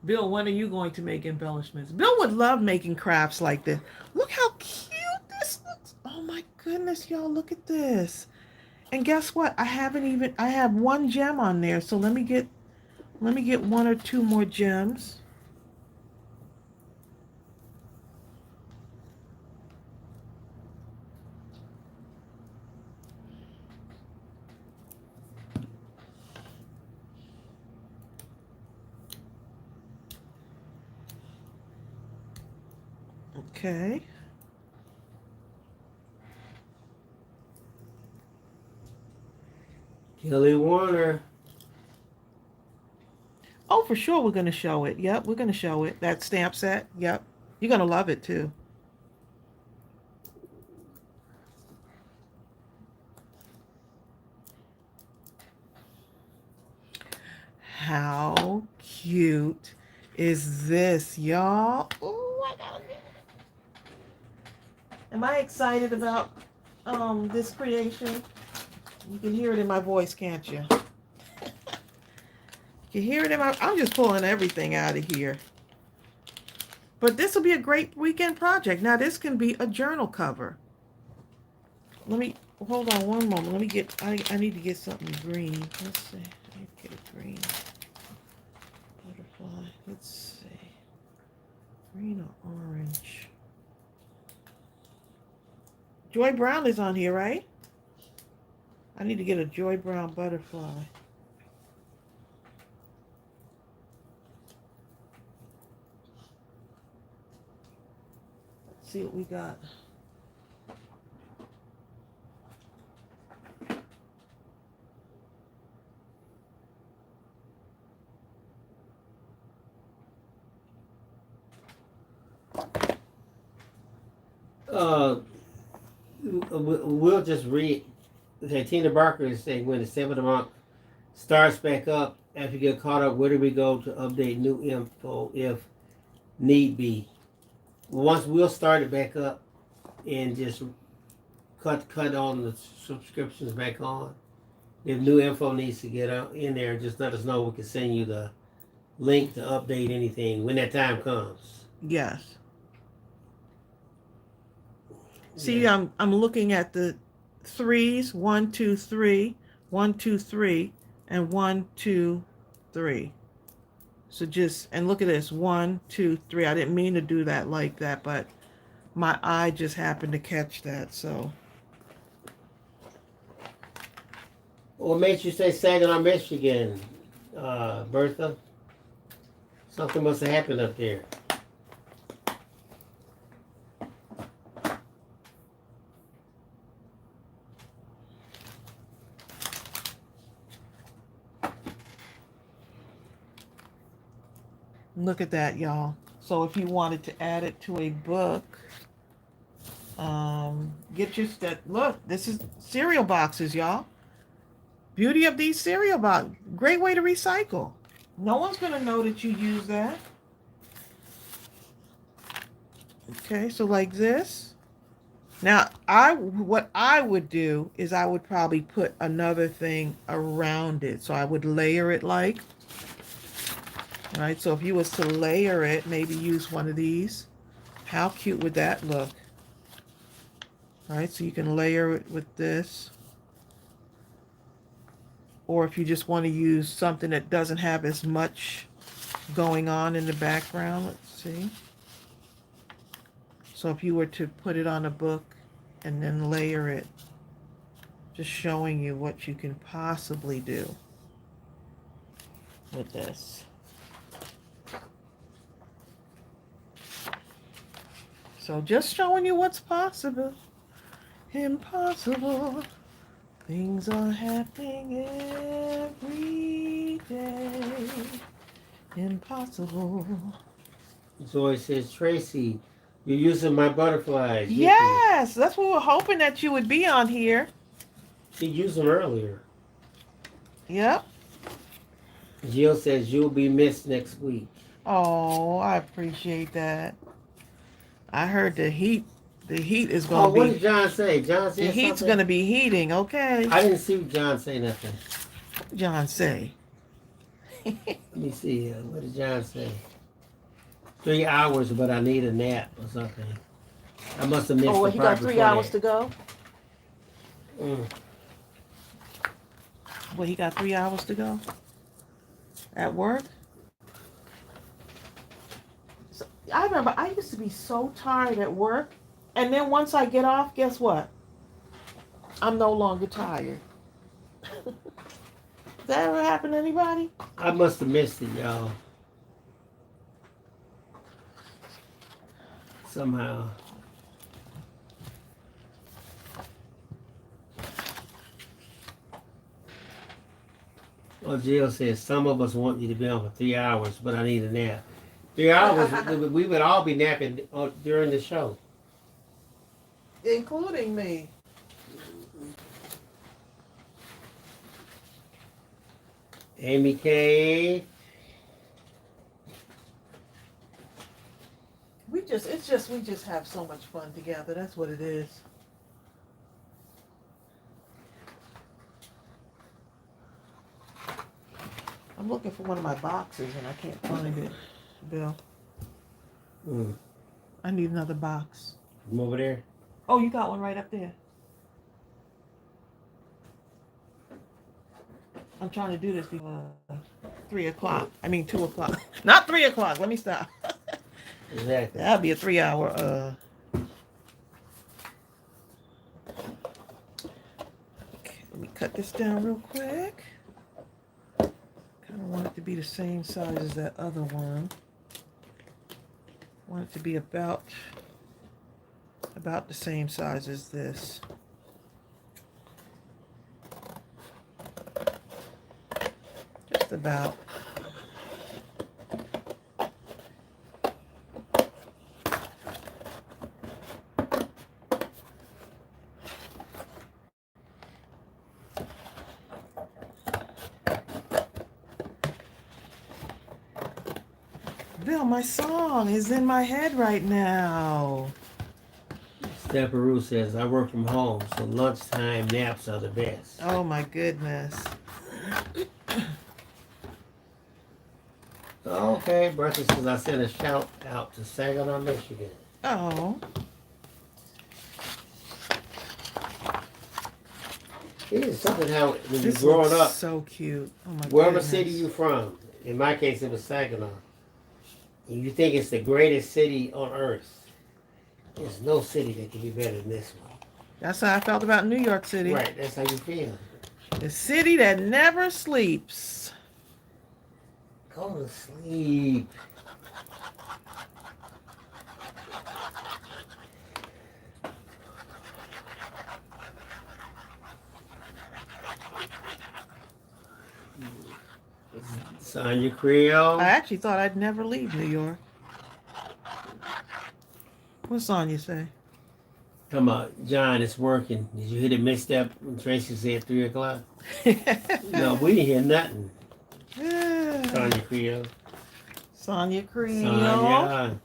Bill, when are you going to make embellishments? Bill would love making crafts like this. Look how cute this looks. Oh my goodness, y'all, look at this. And guess what? I have one gem on there. So let me get one or two more gems. Okay. Kelly Warner. Oh, for sure we're going to show it. Yep, we're going to show it. That stamp set. Yep. You're going to love it too. How cute is this, y'all? Ooh, I got it. Am I excited about this creation? You can hear it in my voice, can't you? You can hear it in my... I'm just pulling everything out of here. But this will be a great weekend project. Now, this can be a journal cover. Let me... Hold on one moment. Let me get... I need to get something green. Let's see. Let me get a green butterfly. Let's see. Green or orange? Joy Brown is on here, right? I need to get a Joy Brown butterfly. Let's see what we got. We'll just read. Okay, Tina Barker is saying when the 7th of the month starts back up, after you get caught up, where do we go to update new info if need be? Once we'll start it back up and just cut on the subscriptions back on. If new info needs to get out in there, just let us know. We can send you the link to update anything when that time comes. Yes. See, Yeah. I'm looking at the threes. 1, 2, 3, 1, 2, 3, and 1, 2, 3. So and look at this. 1, 2, 3. I didn't mean to do that like that, but my eye just happened to catch that. So What makes you say Saginaw, Michigan, Bertha? Something must have happened up there. look at that, y'all. So if you wanted to add it to a book, get your look. This is cereal boxes, y'all. Beauty of these cereal boxes. Great way to recycle. No one's gonna know that you use that. Okay, so like this. Now, what I would do is I would probably put another thing around it. So I would layer it like, all right, so if you was to layer it, maybe use one of these. How cute would that look? All right, so you can layer it with this. Or if you just want to use something that doesn't have as much going on in the background, let's see. So if you were to put it on a book and then layer it, Just showing you what you can possibly do with this. So just showing you what's possible. Impossible. Things are happening every day. Impossible. Zoe says, Tracy, you're using my butterflies. Yes, that's what we were hoping that you would be on here. She used them earlier. Yep. Jill says, you'll be missed next week. Oh, I appreciate that. I heard the heat is going to be... what did John say? John said the heat's something? going to be heating, okay? I didn't see John say nothing. What did John say? Let me see. What did John say? 3 hours, but I need a nap or something. I must have missed Oh, well, the he part got 3 before hours that. to go? Mm. Well, he got 3 hours to go? At work? So, I remember I used to be so tired at work. And then once I get off, guess what? I'm no longer tired. Does that ever happen to anybody? I must have missed it, y'all. Somehow. Well, Jill says, some of us want you to be on for 3 hours, but I need a nap. 3 hours, we would all be napping during the show. Including me. Amy K. We just have so much fun together. That's what it is. I'm looking for one of my boxes and I can't find it, Bill. I need another box. From over there? Oh, you got one right up there. I'm trying to do this before 3 o'clock. I mean 2 o'clock. Not 3 o'clock. Let me stop. Exactly. That'll be a 3 hour. Okay, let me cut this down real quick. Kind of want it to be the same size as that other one. Want it to be about the same size as this. Just about. Bill, my song is in my head right now. Stepperoo says, I work from home, so lunchtime naps are the best. Oh my goodness. Okay, Bertha says, I sent a shout out to Saginaw, Michigan. Oh. It is something how, when you're This growing looks up, so cute. Oh my wherever goodness. city you from, in my case it was Saginaw, and you think it's the greatest city on earth, there's no city that can be better than this one. That's how I felt about New York City. Right, that's how you feel. The city that never sleeps. Go to sleep. Sonya Creole. I actually thought I'd never leave New York. What song you say? Come on, John, it's working. Did you hear the misstep when Tracy said 3 o'clock? No, we didn't hear nothing. Sonya Creole. Sonya Creole. Sonya.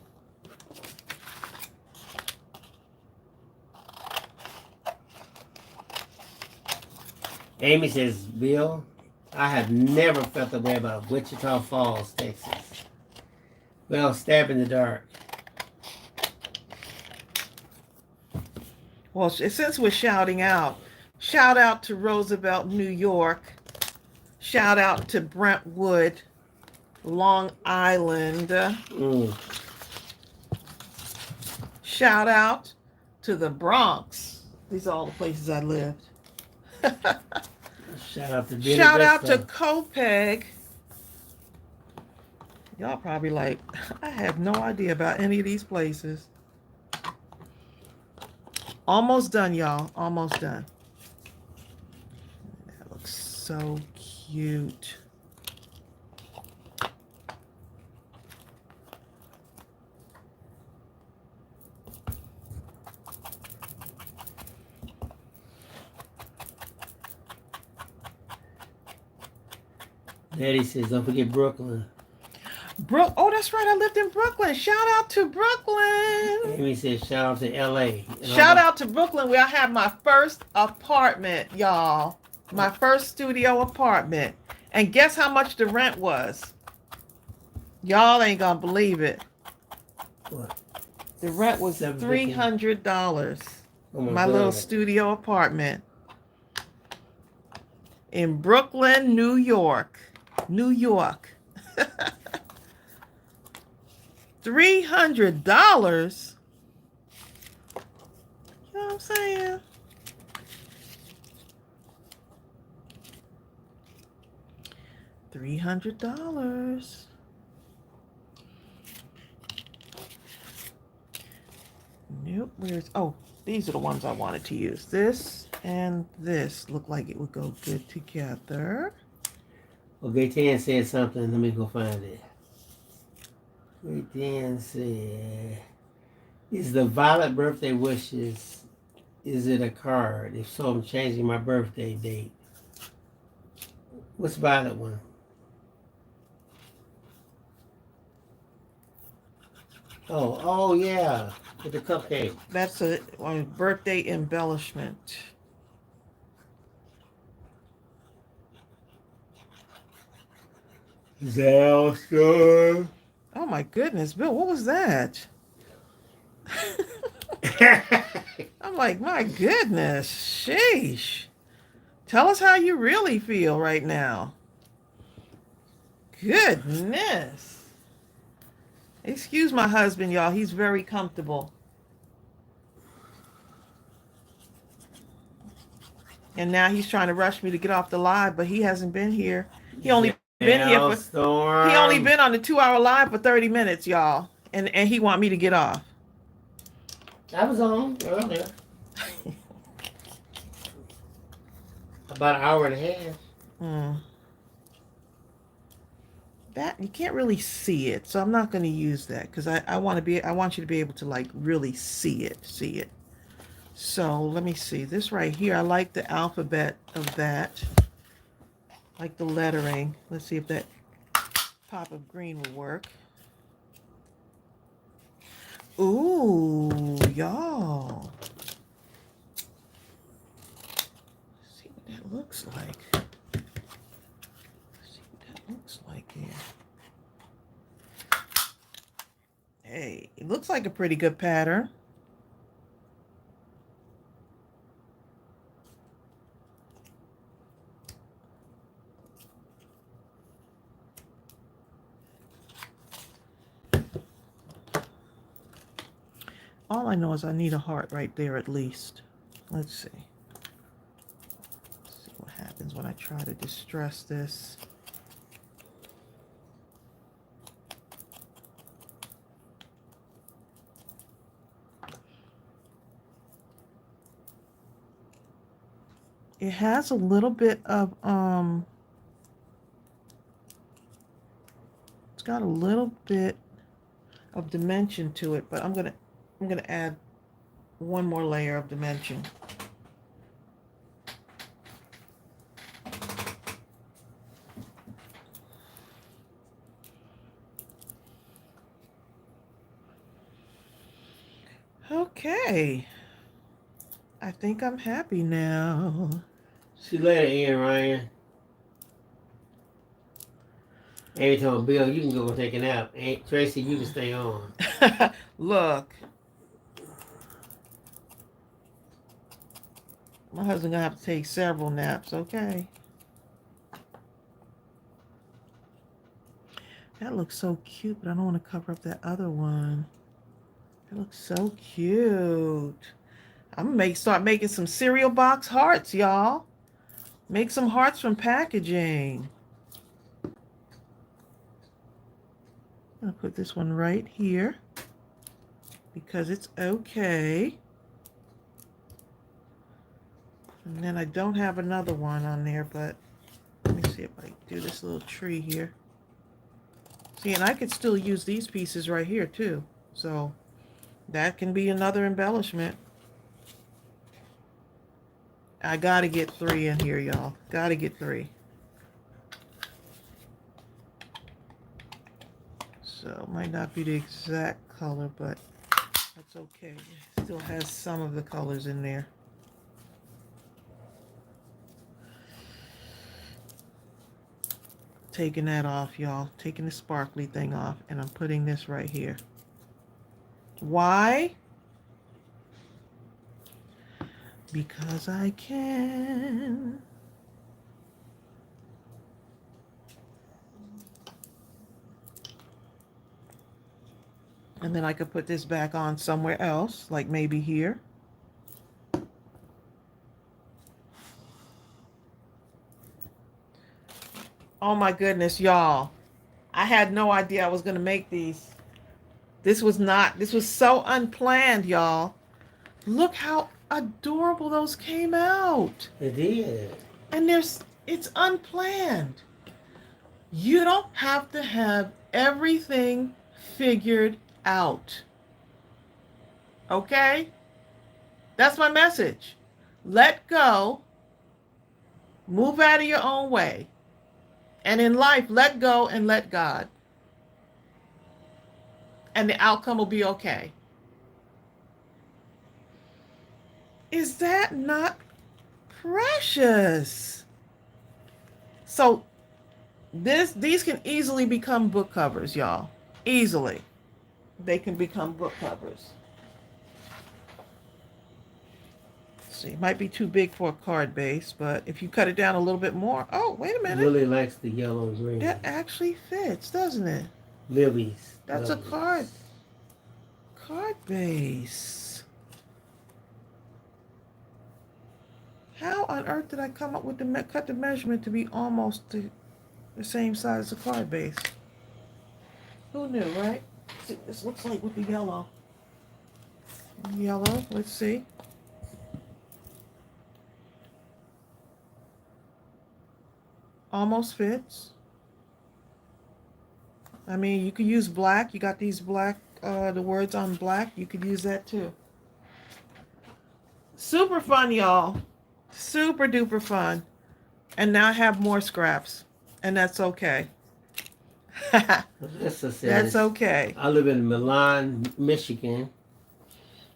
Amy says, Bill, I have never felt the way about Wichita Falls, Texas. Well, stab in the dark. Well, since we're shouting out, shout out to Roosevelt, New York. Shout out to Brentwood, Long Island. Shout out to the Bronx. These are all the places I lived. Shout out to Benny Shout out to Gusto. Copeg. Y'all probably like, I have no idea about any of these places. Almost done, y'all. Almost done. That looks so cute. Daddy says, don't forget Brooklyn. Oh, that's right. I lived in Brooklyn. Shout out to Brooklyn. Amy says, shout out to LA. Shout out to Brooklyn, where I had my first apartment, y'all. My first studio apartment. And guess how much the rent was? Y'all ain't gonna believe it. What? The rent was $300. Oh my little studio apartment in Brooklyn, New York. New York. $300. You know what I'm saying? $300. Nope. Where's these are the ones I wanted to use. This and this look like it would go good together. Okay, Tan said something. Let me go find it. Tan said, is the Violet birthday wishes, is it a card? If so, I'm changing my birthday date. What's Violet one? Oh yeah, with the cupcake. That's a birthday embellishment. Zell. Oh my goodness, Bill, what was that? I'm like, my goodness, sheesh. Tell us how you really feel right now. Goodness. Excuse my husband, y'all. He's very comfortable. And now he's trying to rush me to get off the live, but he hasn't been here. He only been here for Storm. he only been on the 2-hour live for 30 minutes, y'all. And he want me to get off. I was on earlier. About an hour and a half. That you can't really see it, so I'm not going to use that because I want you to be able to like really see it. So let me see this right here. I like the alphabet of that. Like the lettering. Let's see if that pop of green will work. Ooh, y'all. See what that looks like. Looks like here. Hey, it looks like a pretty good pattern. All I know is I need a heart right there at least. Let's see. Let's see what happens when I try to distress this. It has a little bit of it's got a little bit of dimension to it, but I'm gonna add one more layer of dimension. Okay. I think I'm happy now. See you later, Ian Ryan. Every time, Bill, you can go take a nap. Tracy, you can stay on. Look. My husband gonna have to take several naps, okay? That looks so cute, but I don't want to cover up that other one. That looks so cute. I'm gonna start making some cereal box hearts, y'all. Make some hearts from packaging. I'm going to put this one right here because it's okay. And then I don't have another one on there, but let me see if I can do this little tree here. See, and I could still use these pieces right here too. So that can be another embellishment. I gotta get 3 in here, y'all. Gotta get 3. So might not be the exact color, but that's okay. It still has some of the colors in there. Taking that off, y'all. Taking the sparkly thing off, and I'm putting this right here. Why? Because I can. And then I could put this back on somewhere else, like maybe here. Oh my goodness, y'all. I had no idea I was going to make these. This was so unplanned, y'all. Look how adorable those came out. It did. And it's unplanned. You don't have to have everything figured out. Okay? That's my message. Let go. Move out of your own way. And in life, let go and let God. And the outcome will be okay. Is that not precious? So these can easily become book covers, y'all. Easily. They can become book covers. Let's see, it might be too big for a card base, but if you cut it down a little bit more. Oh, wait a minute. Lily likes the yellow and green. That actually fits, doesn't it? Lily's. That's a card base. How on earth did I come up with cut the measurement to be almost the same size as a card base? Who knew, right? See, this looks like with the yellow. Yellow, let's see. Almost fits. I mean, you could use black. You got these black, the words on black. You could use that too. Super fun, y'all. Super duper fun. And now I have more scraps. And that's okay. That's okay. I live in Milan, Michigan,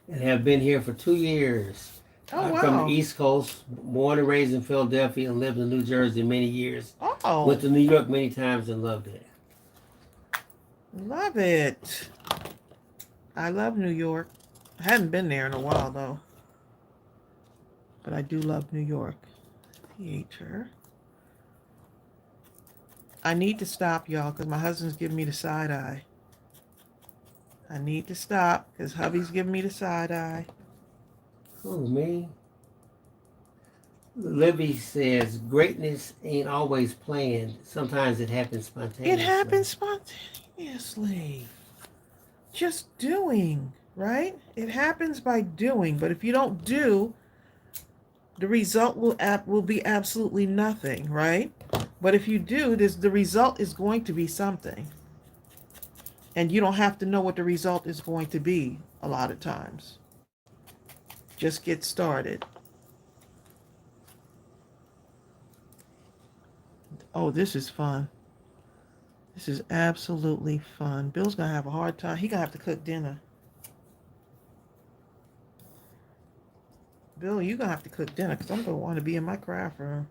and have been here for 2 years. Oh, I'm wow. from the East Coast, born and raised in Philadelphia, and lived in New Jersey many years. Oh. Went to New York many times and loved it. Love it. I love New York. I hadn't been there in a while, though. But I do love New York. Theater. I need to stop, y'all, because my husband's giving me the side eye. I need to stop because hubby's giving me the side eye. Oh, me? Libby says, greatness ain't always planned. Sometimes it happens spontaneously. It happens spontaneously. Just doing, right? It happens by doing. But if you don't do, the result will be absolutely nothing, right? But if you do, the result is going to be something. And you don't have to know what the result is going to be a lot of times. Just get started. Oh, this is fun. This is absolutely fun. Bill's going to have a hard time. He's going to have to cook dinner. Bill, you're going to have to cook dinner because I'm going to want to be in my craft room.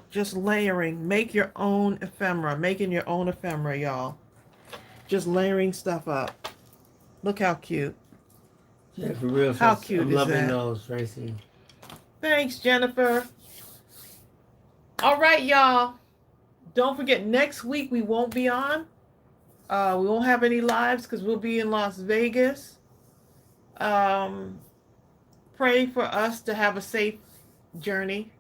Just layering. Make your own ephemera. Making your own ephemera, y'all. Just layering stuff up. Look how cute. Yeah, for real. How cute I'm is loving that? those, Tracey. Thanks, Jennifer. All right, y'all. Don't forget, next week we won't be on. We won't have any lives because we'll be in Las Vegas. Pray for us to have a safe journey.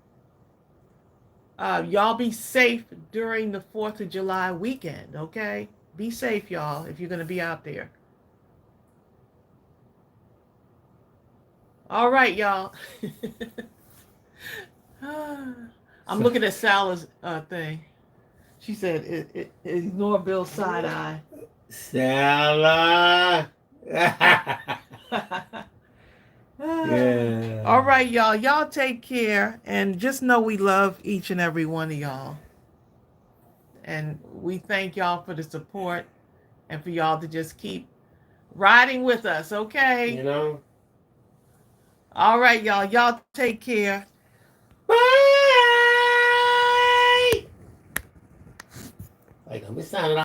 Y'all be safe during the 4th of July weekend, okay? Be safe, y'all, if you're going to be out there. All right, y'all. I'm looking at Salah's thing. She said, ignore Bill's side eye. Salah. Yeah. All right, y'all. Y'all take care. And just know we love each and every one of y'all. And we thank y'all for the support and for y'all to just keep riding with us, okay? You know? All right, y'all. Y'all take care. Bye! Like, I'm sounding